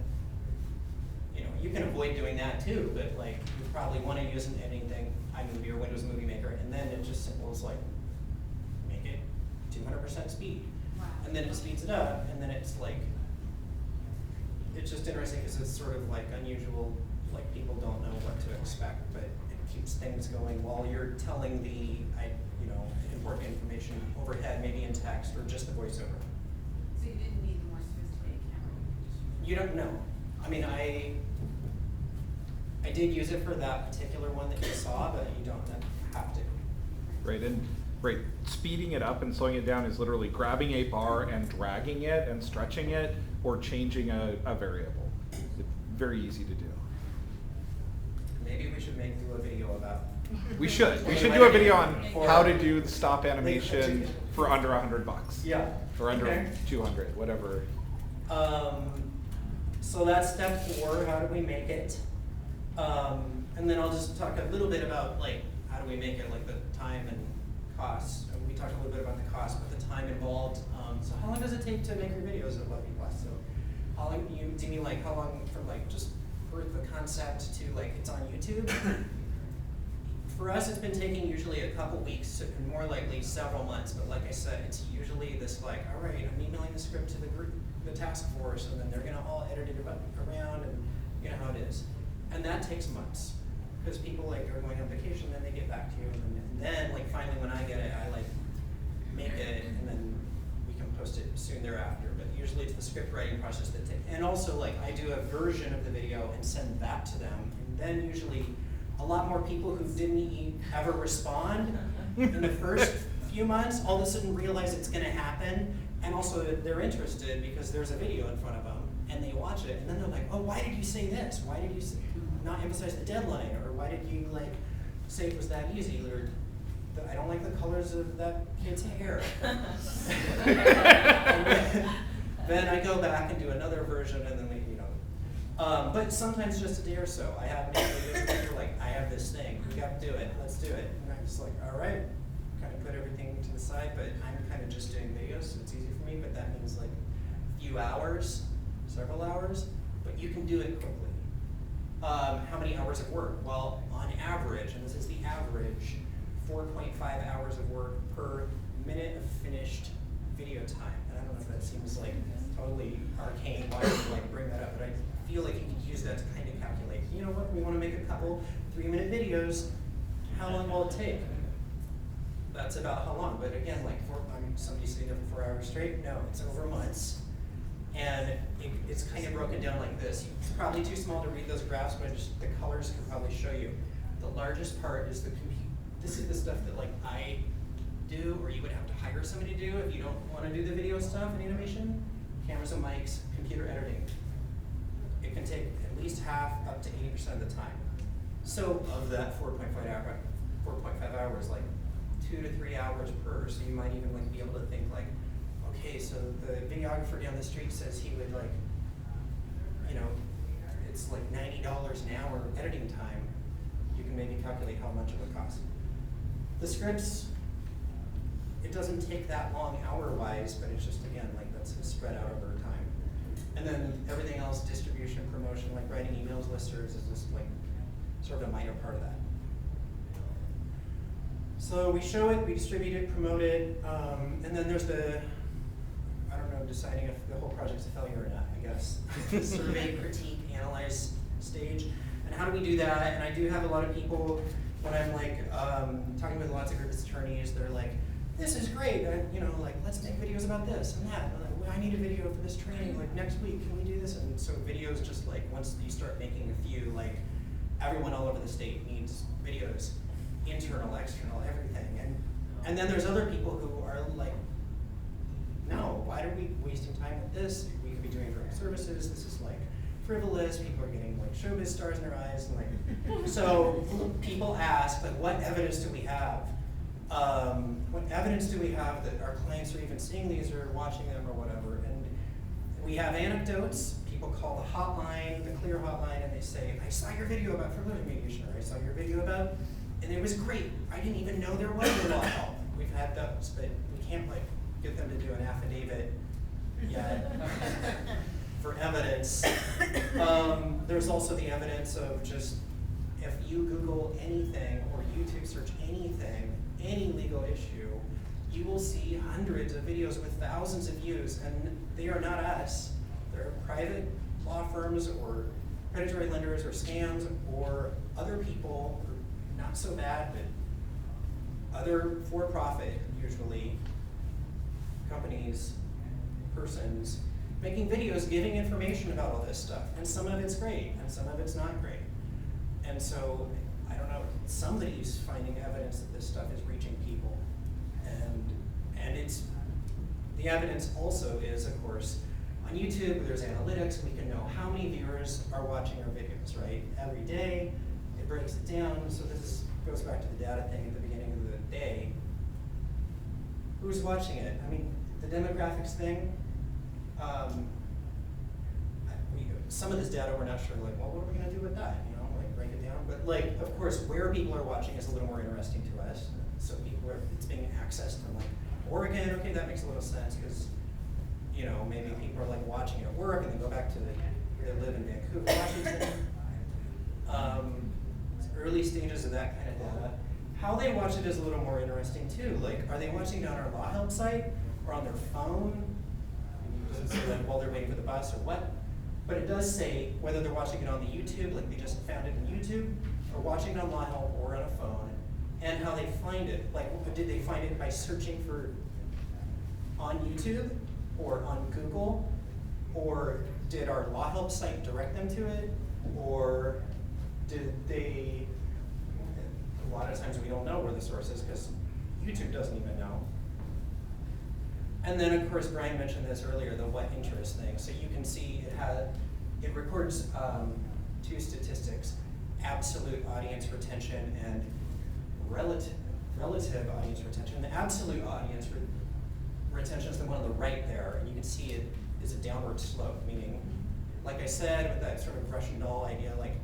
you can avoid doing that too, but like, you probably want to use an editing thing, iMovie or Windows Movie Maker, and then it just simple as like, make it 200% speed. Wow. And then it speeds it up, and then it's like, it's just interesting because it's sort of like unusual, like people don't know what to expect, but it keeps things going while you're telling the, important information overhead, maybe in text or just the voiceover. So you didn't need the more sophisticated camera? You don't know. I mean, I did use it for that particular one that you saw, but you don't have to. Right, speeding it up and slowing it down is literally grabbing a bar and dragging it and stretching it, or changing a variable. It's very easy to do. Maybe we should do a video about. We should do a video on how to do the stop animation for under $100. Yeah. Or under Okay. 200, whatever. So that's step 4. How do we make it? And then I'll just talk a little bit about how do we make it, like the time and costs. We talked a little bit about the cost, but the time involved. So how long does it take to make your videos at Love Me Plus? So how long do you mean how long from just for the concept to it's on YouTube? For us, it's been taking usually a couple weeks, and more likely several months. But like I said, it's usually this all right, I'm emailing the script to the group, the task force, and then they're gonna all edit it around, and you know how it is. And that takes months, because people are going on vacation, then they get back to you, and then finally when I get it, I make it, and then we can post it soon thereafter. But usually it's the script writing process that takes, and also I do a version of the video and send that to them, and then usually a lot more people who didn't ever respond in the first few months all of a sudden realize it's going to happen, and also they're interested because there's a video in front of them, and they watch it, and then they're like, oh, why did you say this? Why did you not emphasize the deadline? Or why did you say it was that easy? Or I don't like the colors of that kid's hair. Then I go back and do another version, and then but sometimes just a day or so. I have made videos where I have this thing, we got to do it, let's do it. And I'm just all right, kind of put everything to the side, but I'm kind of just doing videos, so it's easy for me, but that means a few hours, several hours, but you can do it quickly. How many hours of work? Well, on average, and this is the average, 4.5 hours of work per minute of finished video time. And I don't know if that seems totally arcane, why would you bring that up, but I feel like you can use that to kind of calculate, you know what, we want to make a couple 3-minute videos, how long will it take? That's about how long, but again, somebody sitting there for 4 hours straight, no, it's over months. And it's kind of broken down like this. It's probably too small to read those graphs, but the colors can probably show you. The largest part is this is the stuff that I do, or you would have to hire somebody to do if you don't want to do the video stuff and animation. Cameras and mics, computer editing. It can take at least half up to 80% of the time. So of that 4.5 hours, 2 to 3 hours per. So you might even be able to think okay, so the videographer down the street says he would it's $90 an hour editing time. You can maybe calculate how much it would cost. The scripts, it doesn't take that long hour-wise, but it's just, again, that's spread out over time. And then everything else, distribution, promotion, writing emails, listservs, is just sort of a minor part of that. So we show it, we distribute it, promote it, and then there's I don't don't know, deciding if the whole project's a failure or not, I guess. Survey, critique, analyze stage. And how do we do that? And I do have a lot of people, when I'm like talking with lots of groups of attorneys, they're like, this is great, you know, like, let's make videos about this and that. And I'm like, well, I need a video for this training, like, next week, can we do this? And so videos just like, once you start making a few, like, everyone all over the state needs videos, internal, external, everything. And then there's other people who are like, no, why are we wasting time with this? We could be doing direct services, this is like frivolous, people are getting like showbiz stars in their eyes, and like, so people ask, like, what evidence do we have? What evidence do we have that our clients are even seeing these or watching them or whatever? And we have anecdotes. People call the hotline, the clear hotline, and they say, I saw your video about frivolity mediation, or I saw your video about, and it was great. I didn't even know there was a law help. We've had those, but we can't like get them to do an affidavit yet for evidence. There's also the evidence of just, if you Google anything or YouTube search anything, any legal issue, you will see hundreds of videos with thousands of views, and they are not us. They're private law firms or predatory lenders or scams or other people, or not so bad, but other for-profit, usually, companies, persons, making videos giving information about all this stuff. And some of it's great, and some of it's not great. And so, I don't know, somebody's finding evidence that this stuff is reaching people. And it's, the evidence also is, of course, on YouTube, there's analytics, we can know how many viewers are watching our videos, right? Every day, it breaks it down, so this goes back to the data thing at the beginning of the day. Who's watching it? I mean, the demographics thing, some of this data we're not sure, like, well, what are we gonna do with that? You know, like, break it down. But like, of course, where people are watching is a little more interesting to us. So people are, it's being accessed from like Oregon, okay, that makes a little sense, because, you know, maybe people are like watching it at work and then go back to where they live in Vancouver, Washington. Early stages of that kind of data. How they watch it is a little more interesting too. Like, are they watching it on our Law Help site or on their phone? It doesn't say like while they're waiting for the bus or what. But it does say whether they're watching it on the YouTube, like they just found it in YouTube, or watching it on Law Help or on a phone, and how they find it. Like, did they find it by searching for on YouTube or on Google, or did our Law Help site direct them to it, or did they? A lot of times we don't know where the source is because YouTube doesn't even know. And then, of course, Brian mentioned this earlier, the what interest thing. So you can see it records two statistics: absolute audience retention and relative audience retention. The absolute audience retention is the one on the right there, and you can see it is a downward slope, meaning, like I said, with that sort of Russian doll idea, like,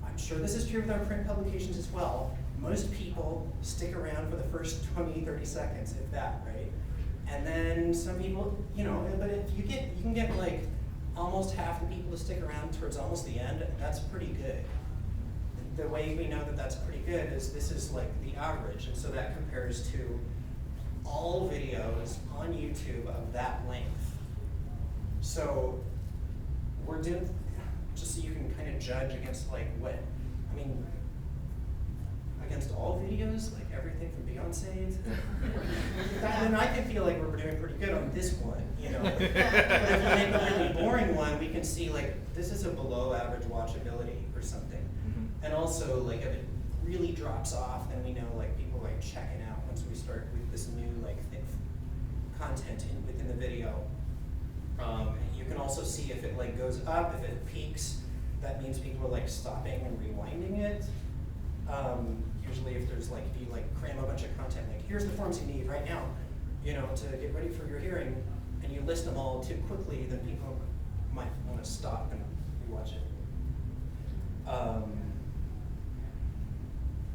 I'm sure this is true with our print publications as well. Most people stick around for the first 20, 30 seconds, if that, right? And then some people, you know, but if you can get like almost half the people to stick around towards almost the end, that's pretty good. The way we know that that's pretty good is this is like the average, and so that compares to all videos on YouTube of that length. So we're doing, just so you can kind of judge against like what, I mean, against all videos, like everything from Beyonce to, then I can feel like we're doing pretty good on this one, you know. But if we make a really boring one, we can see like, this is a below average watchability or something. And also, like, if it really drops off, then we know like people like checking out once we start with this new like thick content within the video. You can also see if it like goes up, if it peaks, that means people are like stopping and rewinding it. Usually if there's like, if you like cram a bunch of content, like here's the forms you need right now, you know, to get ready for your hearing, and you list them all too quickly, then people might want to stop and rewatch it.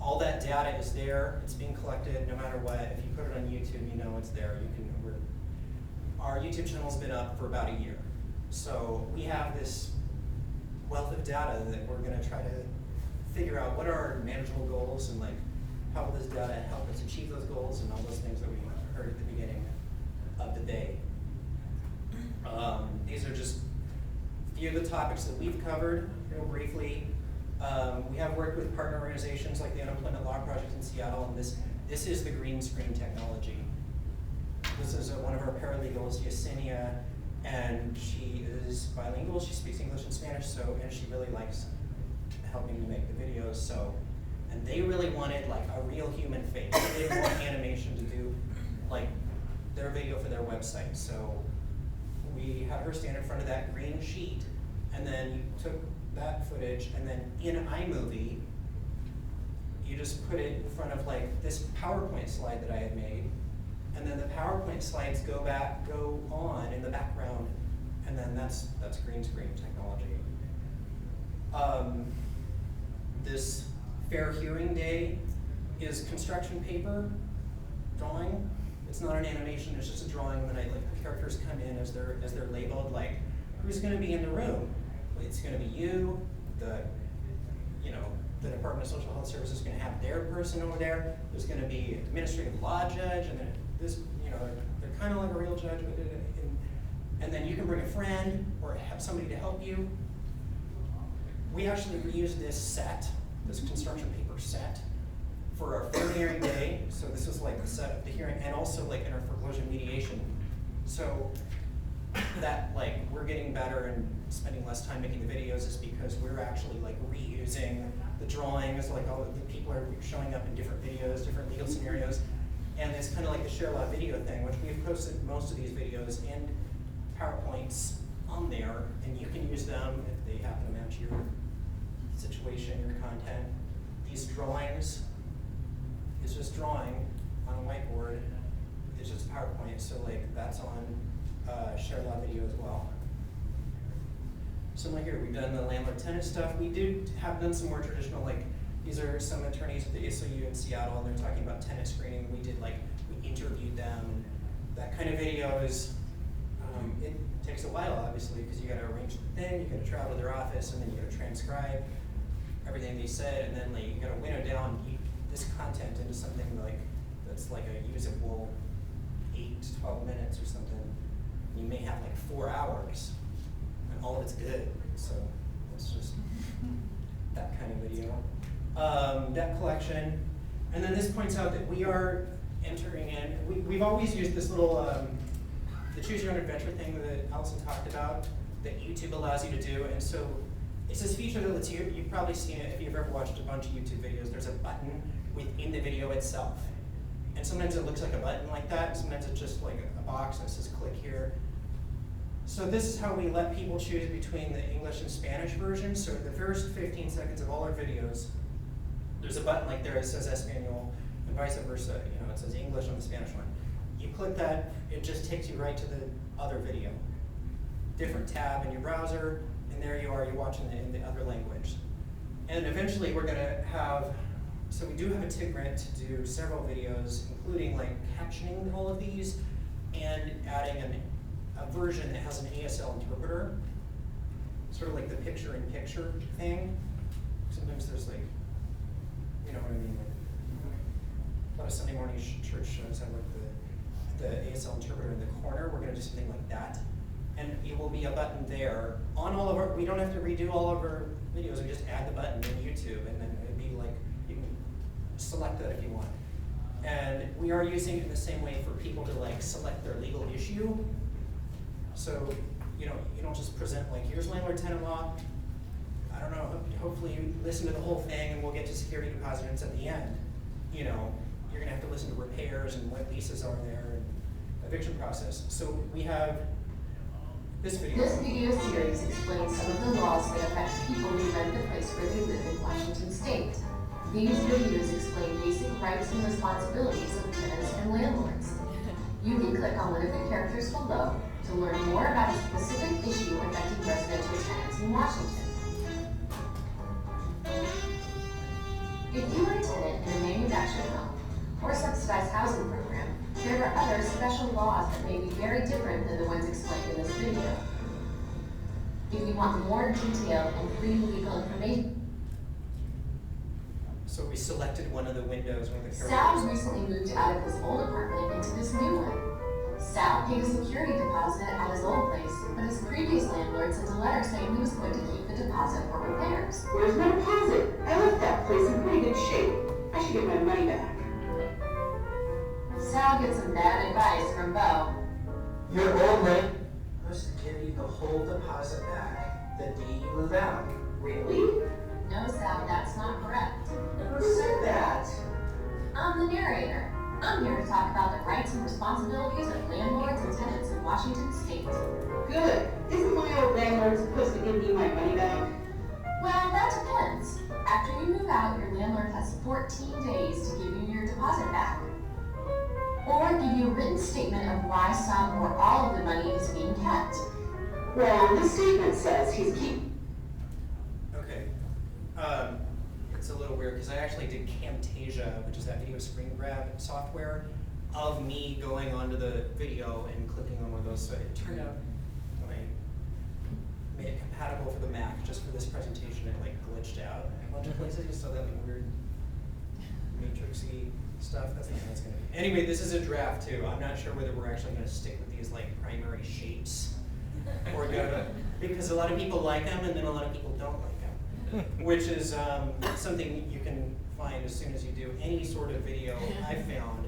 All that data is there, it's being collected no matter what. If you put it on YouTube, you know it's there. Our YouTube channel's been up for about a year. So we have this wealth of data that we're gonna try to figure out what are our manageable goals and like how will this data help us achieve those goals and all those things that we heard at the beginning of the day. few of the topics that we've covered real briefly. We have worked with partner organizations like the Unemployment Law Project in Seattle, and this is the green screen technology. This is one of our paralegals, Yesenia, and she is bilingual. She speaks English and Spanish, and she really likes helping to make the videos. And they really wanted like a real human face. They didn't want animation to do like their video for their website. So we had her stand in front of that green sheet, and then you took that footage, and then in iMovie, you just put it in front of like this PowerPoint slide that I had made, and then the PowerPoint slides go on in the background, and then that's green screen technology. This Fair Hearing Day is construction paper drawing. It's not an animation, it's just a drawing. Then the characters come in as they're labeled, like who's gonna be in the room? It's gonna be you, the Department of Social Health Services is gonna have their person over there. There's gonna be an administrative law judge, and then they're kind of like a real judge, but and then you can bring a friend or have somebody to help you. We actually reused this construction paper set for our Fair Hearing Day. So this was like the set of the hearing, and also like in our foreclosure mediation. So that we're getting better and spending less time making the videos is because we're actually like reusing the drawings, like all of the people are showing up in different videos, different legal scenarios. And it's kind of like the share a lot video thing, which we've posted most of these videos and PowerPoints on there, and you can use them if they happen to match your situation, your content. These drawings is just drawing on a whiteboard. It's just PowerPoint, so that's on share a lot video as well. Similar here, we've done the landlord-tenant stuff. We have done some more traditional, these are some attorneys at the ASOU in Seattle, and they're talking about tenant screening. We interviewed them, and that kind of video is, it takes a while, obviously, because you gotta arrange the thing, you gotta travel to their office, and then you gotta transcribe everything they said, and then you gotta winnow down this content into something that's a usable 8 to 12 minutes or something. You may have 4 hours, and all of it's good. So it's just that kind of video. Debt collection, and then this points out that we are entering in. We've always used this little the choose your own adventure thing that Alison talked about that YouTube allows you to do, and so it's this feature that lets you. You've probably seen it if you've ever watched a bunch of YouTube videos. There's a button within the video itself. And sometimes it looks like a button like that, and sometimes it's just like a box that says click here. So this is how we let people choose between the English and Spanish version. So the first 15 seconds of all our videos, there's a button like there that says Espanol, and vice versa. It says English on the Spanish one. You click that, it just takes you right to the other video. Different tab in your browser, and there you are, you're watching it in the other language. And eventually we're gonna have, so we do have a TIG grant to do several videos, including captioning all of these and adding a version that has an ASL interpreter, sort of like the picture-in-picture thing. Sometimes there's you know what I mean? A lot of Sunday morning church shows have the ASL interpreter in the corner. We're gonna do something like that. And it will be a button there on all of our, we don't have to redo all of our videos, we just add the button in YouTube, and then it'd be you can select that if you want. And we are using it in the same way for people to select their legal issue. So, you don't just present here's landlord-tenant law. I don't know, hopefully you listen to the whole thing and we'll get to security deposits at the end. You're gonna have to listen to repairs and what leases are there and eviction process. So we have this video. This video series explains some of the laws that affect people who rent the place where they live in Washington State. These videos explain basic rights and responsibilities of tenants and landlords. You can click on one of the characters below to learn more about a specific issue affecting residential tenants in Washington. If you are a tenant in a manufactured home or subsidized housing program, there are other special laws that may be very different than the ones explained in this video. If you want more detailed and free legal information, so we selected one of the windows, one of the characters. Sal recently moved out of his old apartment into this new one. Sal paid a security deposit at his old place, but his previous landlord sent a letter saying he was going to keep the deposit for repairs. Where's my deposit? I left that place in pretty good shape. I should get my money back. Sal gets some bad advice from Bo. Your old landlord was to give you the whole deposit back the day you move out. Really? No, Sal, that's not correct. Who said that? I'm the narrator. I'm here to talk about the rights and responsibilities of landlords and tenants in Washington State. Good. Isn't my old landlord supposed to give me my money back? Well, that depends. After you move out, your landlord has 14 days to give you your deposit back. Or give you a written statement of why some or all of the money is being kept. Well, the statement says he's keeping. Okay. It's a little weird because I actually did Camtasia, which is that video screen grab software, of me going onto the video and clicking on one of those. So it turned out when I made it compatible for the Mac just for this presentation, it like glitched out in a bunch of places. You saw that like weird matrixy stuff. That's not how it's gonna be. Anyway, this is a draft too. I'm not sure whether we're actually gonna stick with these like primary shapes or go to, because a lot of people like them and then a lot of people don't like them, which is something you can find as soon as you do any sort of video. I found,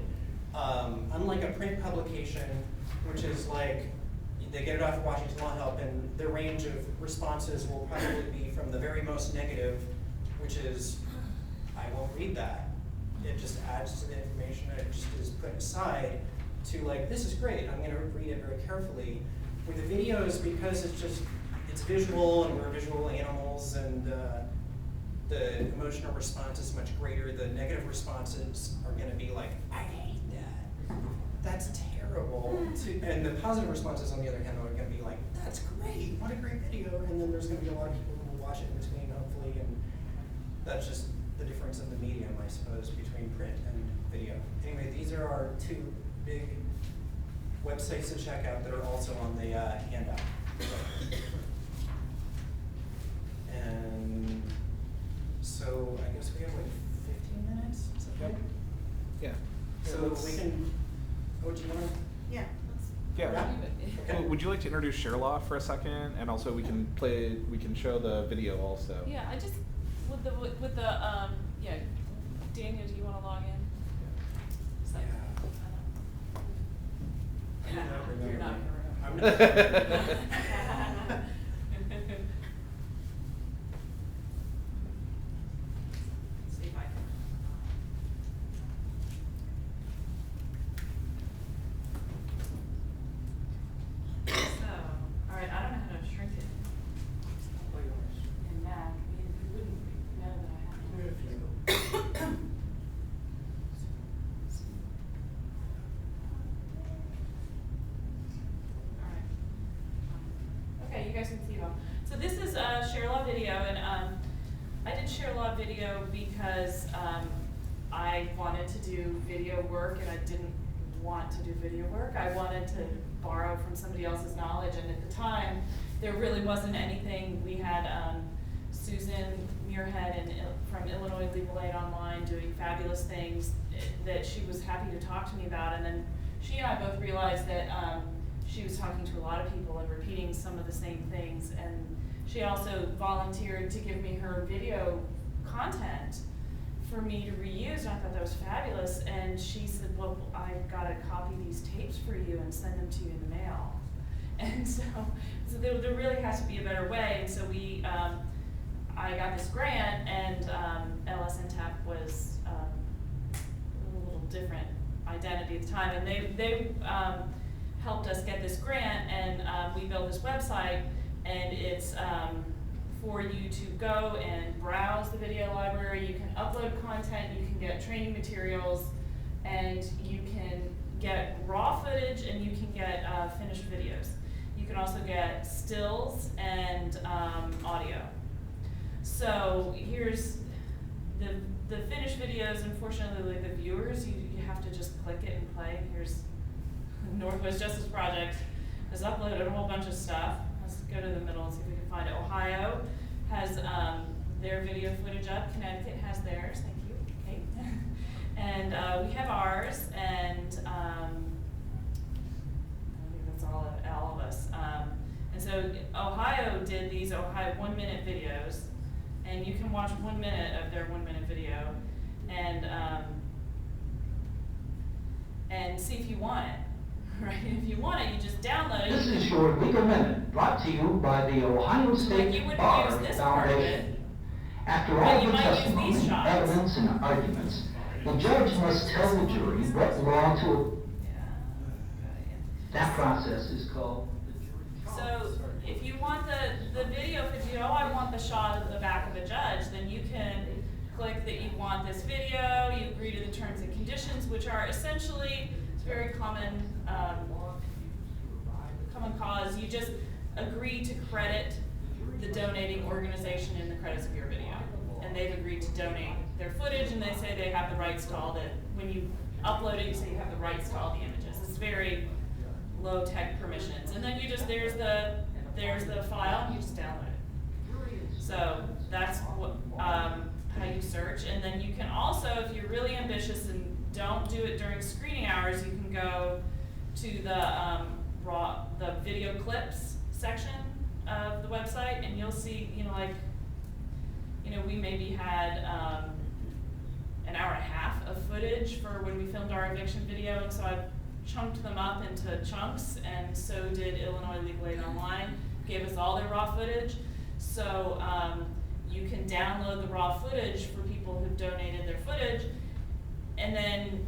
unlike a print publication, which is like, they get it off of Washington Law Help, and their range of responses will probably be from the very most negative, which is, I won't read that. It just adds to the information, and it just is put aside, to like, this is great, I'm gonna read it very carefully. With the videos, because it's visual, and we're visual animals, and the emotional response is much greater, the negative responses are gonna be like, I hate that. That's terrible. And the positive responses, on the other hand, are gonna be like, that's great, what a great video. And then there's gonna be a lot of people who will watch it in between, hopefully, and that's just the difference of the medium, I suppose, between print and video. Anyway, these are our two big websites to check out that are also on the handout. And so I guess we have like 15 minutes, is that right? Yeah. So we can, oh, do you want to? Yeah. Yeah. Okay. Would you like to introduce ShareLaw for a second, and also we can show the video also. Yeah, I just with the yeah, Daniel, do you want to log in? Just like, I don't remember. You're not I'm gonna not. remember. See if I can. So, all right, I don't know how to shrink it. In Mac, you wouldn't know that I have to. Okay, you guys can see it all. So this is a ShareLaw video, and I did ShareLaw video because I wanted to do video work, and I didn't want to do video work. I wanted to borrow from somebody else's knowledge, and at the time, there really wasn't anything. We had Susan Muirhead from Illinois Legal Aid Online doing fabulous things that she was happy to talk to me about, and then she and I both realized that she was talking to a lot of people and repeating some of the same things, and she also volunteered to give me her video content for me to reuse, and I thought that was fabulous. And she said, well, I've got to copy these tapes for you and send them to you in the mail. And so there really has to be a better way. And so I got this grant, and LSNTAP was a little different identity at the time, and they helped us get this grant, and we built this website, and it's for you to go and browse the video library. You can upload content, you can get training materials, and you can get raw footage, and you can get finished videos. You can also get stills and audio. So here's the finished videos. Unfortunately, the viewers, you have to just click it and play. Here's Northwest Justice Project has uploaded a whole bunch of stuff. Let's go to the middle and see if we can find it. Ohio has their video footage up. Connecticut has theirs. Thank you, Kate. And we have ours, and Ohio 1-minute videos, and you can watch 1 minute of their 1-minute video, and see if you want it. Right? If you want it, you just download it. This is your Legal Minute, brought to you by the Ohio State you wouldn't Bar use this part of it, Foundation. After but all you the might use testimony, these shots. evidence, and arguments, the judge must tell the jury what law to. That process is called the jury trial. So if you want the video, if you know I want the shot of the back of a judge, then you can click that you want this video, you agree to the terms and conditions, which are essentially, it's very common cause, you just agree to credit the donating organization in the credits of your video. And they've agreed to donate their footage, and they say they have the rights to all the, when you upload it, you say you have the rights to all the images. It's very low tech permissions. And then you just, there's the file, and you just download it. So that's what, how you search. And then you can also, if you're really ambitious and don't do it during screening hours, you can go to the video clips section of the website, and you'll see, we maybe had an hour and a half of footage for when we filmed our eviction video, and so I've chunked them up into chunks, and so did Illinois Legal Aid Online, gave us all their raw footage. So you can download the raw footage for people who've donated their footage, and then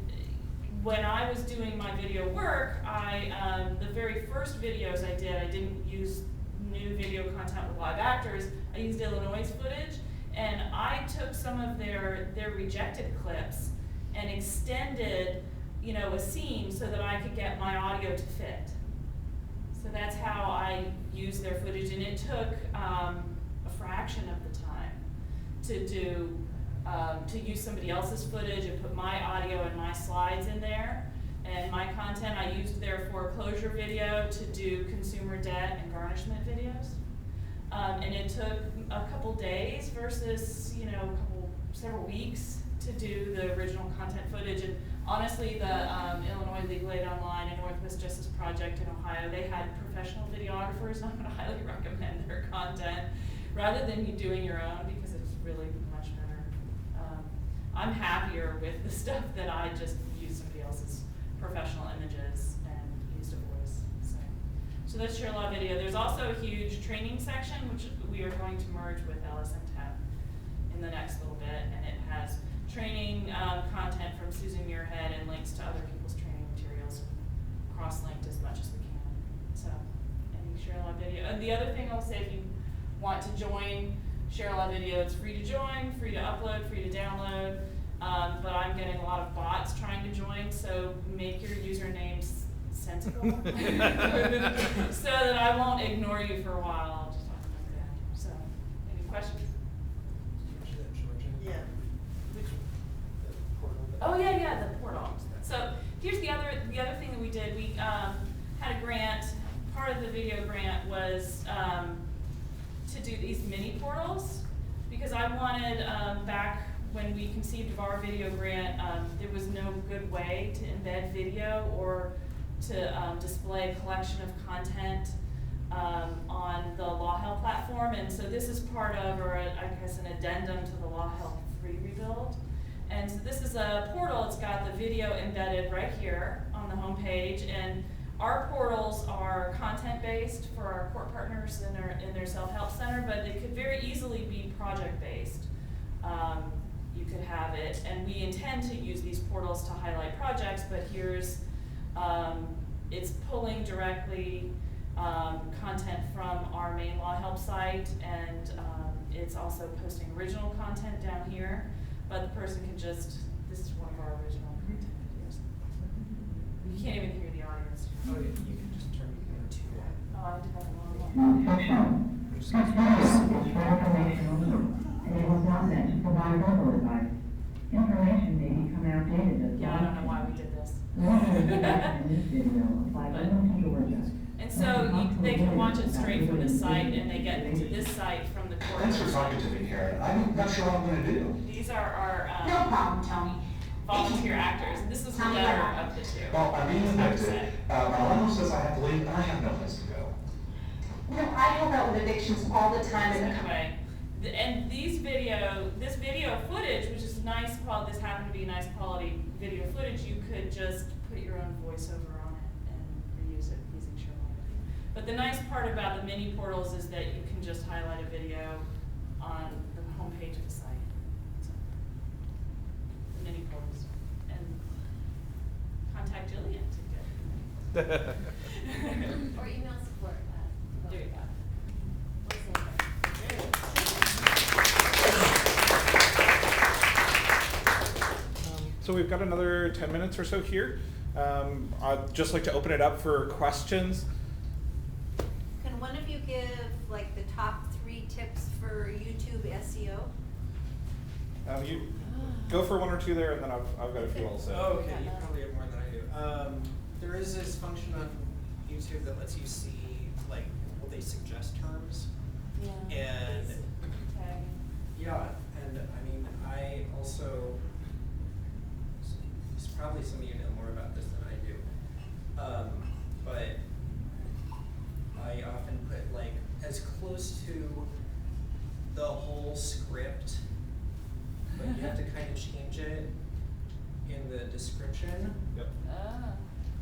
when I was doing my video work, the very first videos I didn't use new video content with live actors. I used Illinois footage, and I took some of their rejected clips and extended, a scene so that I could get my audio to fit. So that's how I used their footage, and it took a fraction of the time to use somebody else's footage and put my audio and my slides in there. And my content, I used their foreclosure video to do consumer debt and garnishment videos. And it took a couple days versus, several weeks to do the original content footage. And honestly, the Illinois Legal Aid Online and Northwest Justice Project in Ohio, they had professional videographers, and I'm gonna highly recommend their content rather than you doing your own, because it's really much better. I'm happier with the stuff that I just used somebody else's professional images and used a voice. So that's Share Law Video. There's also a huge training section, which we are going to merge with Alison in the next little bit, and it has training content from Susan Muirhead and links to other people's training materials, cross-linked as much as we can. So, any Share Law Video. And the other thing I'll say, if you want to join Share Law Video, it's free to join, free to upload, free to download, but I'm getting a lot of bots trying to join, so make your usernames sensible so that I won't ignore you for a while. I'll just remember that. So, any questions? Yeah. Oh yeah, the portal. So here's the other thing that we did. We had a grant. Part of the video grant was to do these mini portals, because I wanted, back when we conceived of our video grant, there was no good way to embed video or to display a collection of content on the Law Help platform. And so this is part of, or I guess an addendum to the Law Help 3 rebuild. And so this is a portal. It's got the video embedded right here on the home page, and our portals are content-based for our court partners in their self-help center, but they could very easily be project-based. You could have it, and we intend to use these portals to highlight projects, but here's, it's pulling directly content from our main Law Help site, and it's also posting original content down here, but the person can just, this is one of our original content videos. You can't even hear the audience. Oh, you can just turn it to that. Oh, I did that wrong. And it was not meant to provide verbal advice. Information may become outdated as Yeah, I don't know why we did this. in this video apply only to Georgia. And so they can watch it straight from this site, and they get to this site from the court. Thanks for talking to me, Karen. I'm not sure what I'm gonna do. These are our No problem, Tony. volunteer actors, and this is the Tell me better what of the two. Well, I'm being I have to evicted. say. My landlord says I have to leave, and I have no place to go. You know, I help out with evictions all the time in the Anyway, and this video footage, which is nice quality, this happened to be nice quality video footage, you could just put your own voiceover on it and reuse it using SharePoint. But the nice part about the mini portals is that you can just highlight a video on the homepage of the site. So, the mini portals. And contact Jillian to get. Or email support. There you go. So we've got another 10 minutes or so here. I'd just like to open it up for questions. Can one of you give like the top 3 tips for YouTube SEO? You go for 1 or 2 there, and then I've got a few also. Oh, okay, you probably have more than I do. There is this function on YouTube that lets you see, like, will they suggest terms? Yeah. And, Okay. yeah, and I mean, I also, probably some of you know more about this than I do. But I often put like as close to the whole script, but you have to kind of change it in the description. Yep.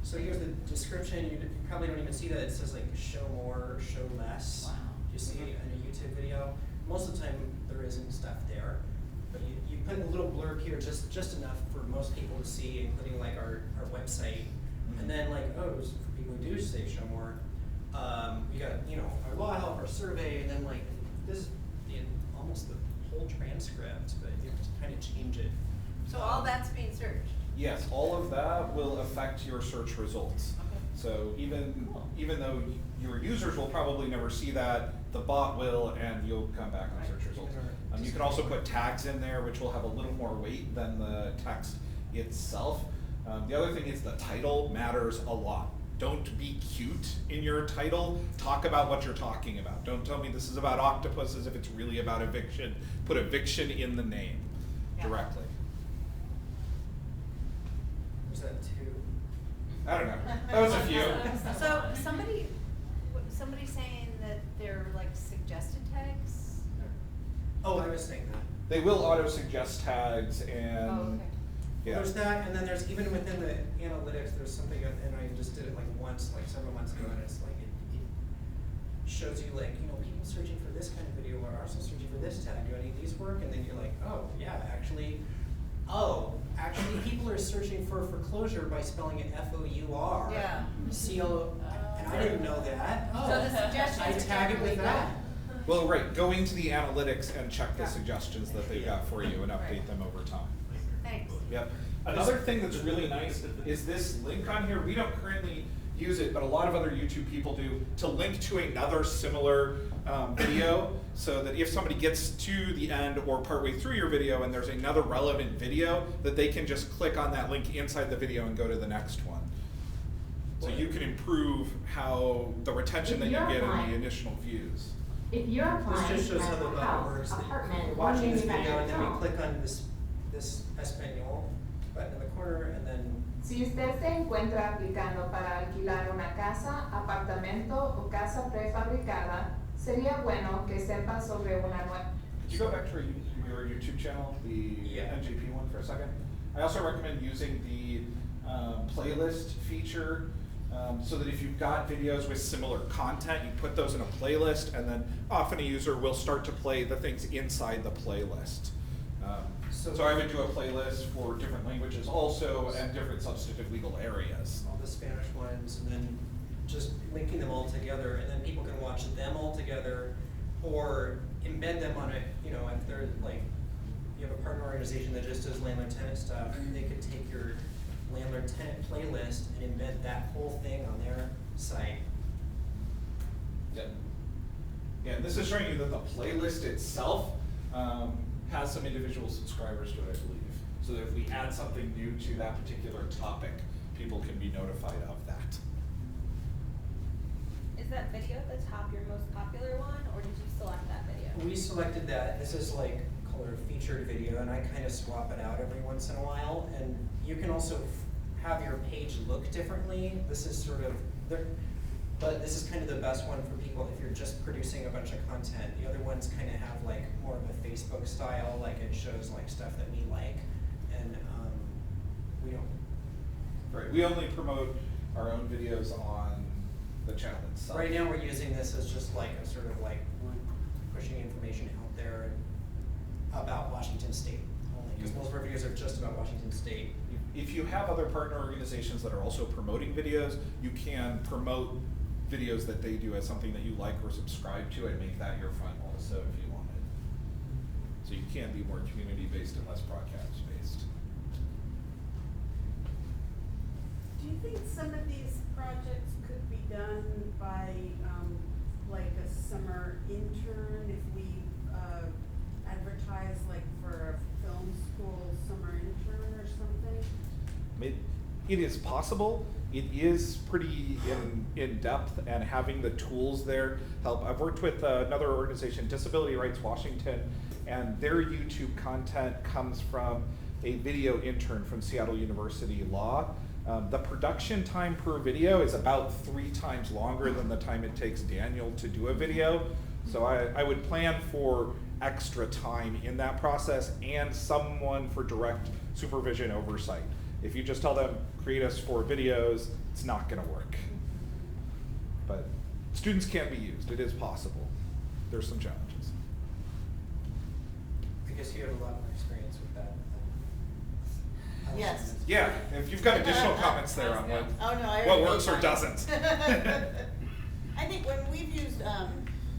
So here's the description. You probably don't even see that. It says like show more, show less. Wow. You see in a YouTube video. Most of the time there isn't stuff there. But you put a little blurb here, just enough for most people to see, including like our website. And then like, for people who do say show more, we got, our law help, our survey, and then like, this is almost the whole transcript, but you have to kind of change it. So all that's being searched? Yes, all of that will affect your search results. Okay. So even though your users will probably never see that, the bot will, and you'll come back on search results. You can also put tags in there, which will have a little more weight than the text itself. The other thing is the title matters a lot. Don't be cute in your title. Talk about what you're talking about. Don't tell me this is about octopuses if it's really about eviction. Put eviction in the name directly. Was that 2? I don't know. That was a few. So somebody saying that they're like suggested tags? Oh, I was saying that. They will auto-suggest tags and Oh, okay. yeah. There's that, and then there's even within the analytics, there's something, and I just did it like once, like several months ago, and it's like, it shows you like, people searching for this kind of video are also searching for this tag. Do any of these work? And then you're like, actually people are searching for foreclosure by spelling it F-O-U-R. Yeah. C-O, and I didn't know that. So the suggestions I tag it with that. Well, right, go into the analytics and check the suggestions that they've got for you and update them over time. Thanks. Yep. Another thing that's really nice is this link on here. We don't currently use it, but a lot of other YouTube people do, to link to another similar video, so that if somebody gets to the end or partway through your video and there's another relevant video, that they can just click on that link inside the video and go to the next one. So you can improve how the retention that you get in the initial views. If you're applying This just shows how for the a button works. house, apartment, We're watching this video manufactured and then we home. click on this Espanol button in the corner, and then Si usted se encuentra aplicando para alquilar una casa, apartamento o casa prefabricada, sería bueno que sepa sobre una nueva. Could you go back to your YouTube channel, the NGP one for a second? I also recommend using the playlist feature, so that if you've got videos with similar content, you put those in a playlist, and then often a user will start to play the things inside the playlist. So I would do a playlist for different languages also, and different substantive legal areas. all the Spanish ones, and then just linking them all together, and then people can watch them all together, or embed them on it. If they're like, you have a partner organization that just does landlord-tenant stuff, they could take your landlord-tenant playlist and embed that whole thing on their site. Yeah, and this is showing you that the playlist itself has some individual subscribers to it, I believe. So that if we add something new to that particular topic, people can be notified of that. Is that video at the top your most popular one, or did you select that video? We selected that. This is like called a featured video, and I kind of swap it out every once in a while. And you can also have your page look differently. This is sort of, but this is kind of the best one for people if you're just producing a bunch of content. The other ones kind of have like more of a Facebook style, like it shows like stuff that we like, and we don't. Right, we only promote our own videos on the channel itself. Right now we're using this as just like a sort of like we're pushing information out there about Washington State only, because most of our videos are just about Washington State. If you have other partner organizations that are also promoting videos, you can promote videos that they do as something that you like or subscribe to and make that your fund also if you wanted. So you can be more community-based and less broadcast-based. Do you think some of these projects could be done by, like a summer intern, if we, advertise like for a film school summer intern or something? It is possible. It is pretty in depth, and having the tools there help. I've worked with another organization, Disability Rights Washington, and their YouTube content comes from a video intern from Seattle University Law. The production time per video is about 3 times longer than the time it takes Daniel to do a video. So I would plan for extra time in that process and someone for direct supervision oversight. If you just tell them, create us 4 videos, it's not gonna work. But students can be used, it is possible. There's some challenges. I guess you have a lot more experience with that. Yes. Yeah, if you've got additional comments there on what, Oh, no, I what already works made or mine. doesn't. I think when we've used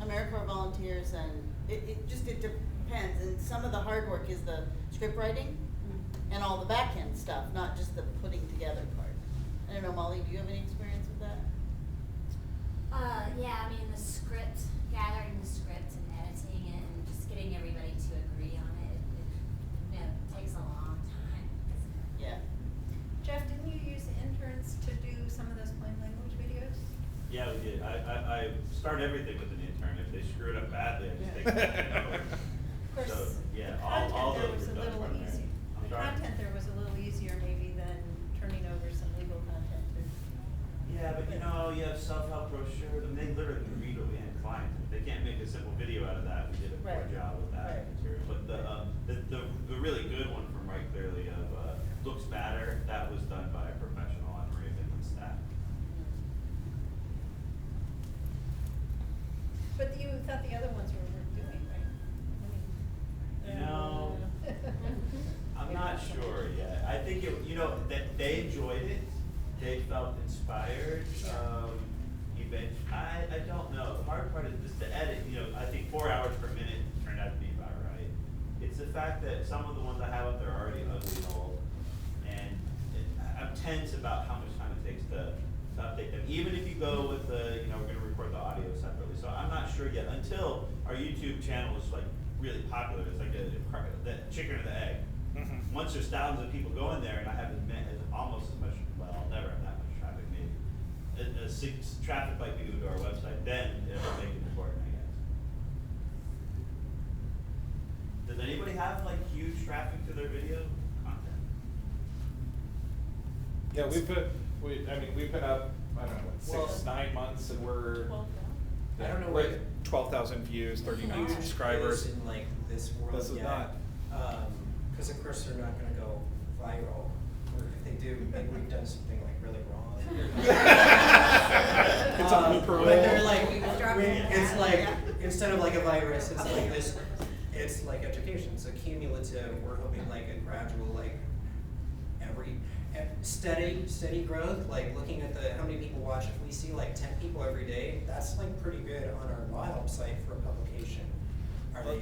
AmeriCorps volunteers, and it depends, and some of the hard work is the script writing and all the back end stuff, not just the putting together part. I don't know, Molly, do you have any experience with that? Yeah, I mean, the script, gathering the script and editing it and just getting everybody to agree on it, takes a long time. Yeah. Jeff, didn't you use interns to do some of those plain language videos? Yeah, we did. I start everything with an intern. If they screw it up badly, I just take it over. Of course, So, yeah, the all content there those was were a done little primarily. easy. I'm The sorry? content there was a little easier maybe than turning over some legal content to. Yeah, but you know, you have self-help brochures, and they literally can read what we had clients. If they can't make a simple video out of that, we did a poor Right. job with that Right. material. But the really good one from Right Clearly of Looks Matter, that was done by a professional on Raven and staff. But you thought the other ones were worth doing, right? You know, I'm not sure yet. I think that they enjoyed it. They felt inspired. I don't know. The hard part is just the edit. I think 4 hours per minute turned out to be about right. It's the fact that some of the ones I have up there are already ugly and old, and I'm tense about how much time it takes to update them. Even if you go with we're going to record the audio separately. So I'm not sure yet until our YouTube channel is like really popular. It's like the chicken or the egg. Mm-hmm. Once there's thousands of people going there, and I have almost as much. Well, I'll never have that much traffic. Maybe traffic like we do to our website. Then it'll make it important, I guess. Does anybody have like huge traffic to their video content? Yeah, we've been up, I don't know, what, 6, 9 months, and we're, I don't know we're what at 12,000 views, 39 huge subscribers. is in like this world This is yet. not. Because of course they're not gonna go viral, or if they do, maybe we've done something like really wrong. It's a blooper But they're reel. like, it's like, instead of like a virus, it's like this, it's like education, so cumulative, we're hoping like a gradual, like steady growth, like looking at how many people watch, if we see like 10 people every day, that's like pretty good on our wild site for a publication. Are they,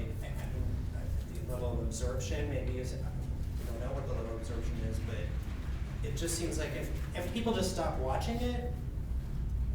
the level of absorption maybe is, I don't know what the level of absorption is, but it just seems like if people just stop watching it,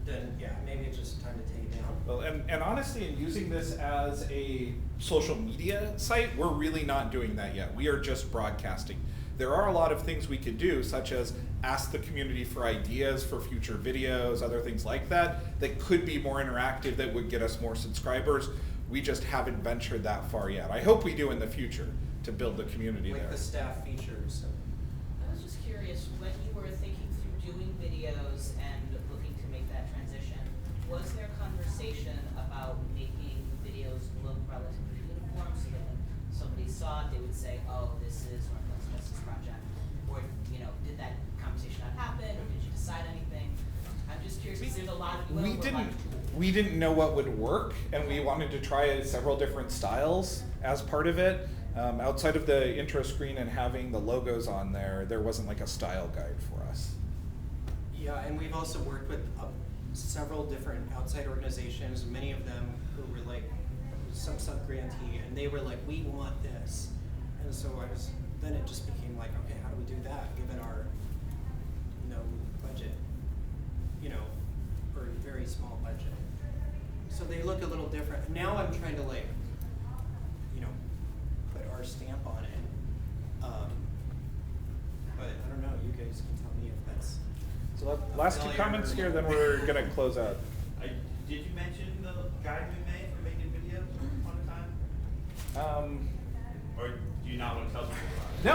then yeah, maybe it's just time to take it down. Well, and honestly, in using this as a social media site, we're really not doing that yet. We are just broadcasting. There are a lot of things we could do, such as ask the community for ideas for future videos, other things like that, that could be more interactive, that would get us more subscribers. We just haven't ventured that far yet. I hope we do in the future to build the community Like there. the staff features. I was just curious, when you were thinking through doing videos and looking to make that transition, relatively uniform, so that when somebody saw it, they would say, oh, this is Northwest Justice Project, or, you know, did that conversation not happen, or did you decide anything? I'm just curious, because there's a lot of, We didn't know what would work, and we wanted to try several different styles as part of it. Outside of the intro screen and having the logos on there wasn't like a style guide for us. Yeah, and we've also worked with several different outside organizations, many of them who were like some sub-grantee, and they were like, we want this. And so then it just became like, okay, how do we do that given our no budget, you know, or very small budget. So they look a little different. Now I'm trying to like, you know, put our stamp on it. But I don't know, you guys can tell me if that's. So last two comments here, then we're gonna close out. Did you mention the guide we made for making videos one time? Or do you not want to tell people about it? No,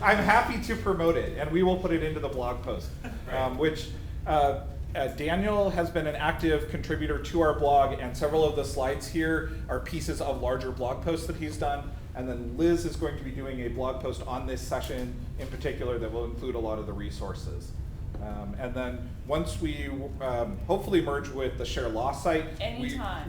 I'm happy to promote it, and we will put it into the blog post, which Daniel has been an active contributor to our blog, and several of the slides here are pieces of larger blog posts that he's done. And then Liz is going to be doing a blog post on this session in particular that will include a lot of the resources. And then once we hopefully merge with the Share Law site,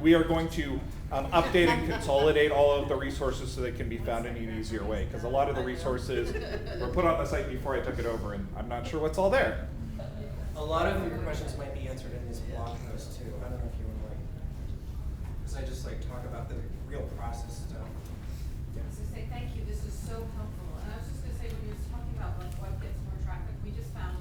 we are going to update and consolidate all of the resources so they can be found in an easier way. Because a lot of the resources were put on the site before I took it over, and I'm not sure what's all there. A lot of your questions might be answered in this blog post too. I don't know if you want to like, because I just like talk about the real process stuff. I was gonna say, thank you, this is so helpful, and I was just gonna say, when you were talking about like what gets more traffic, we just found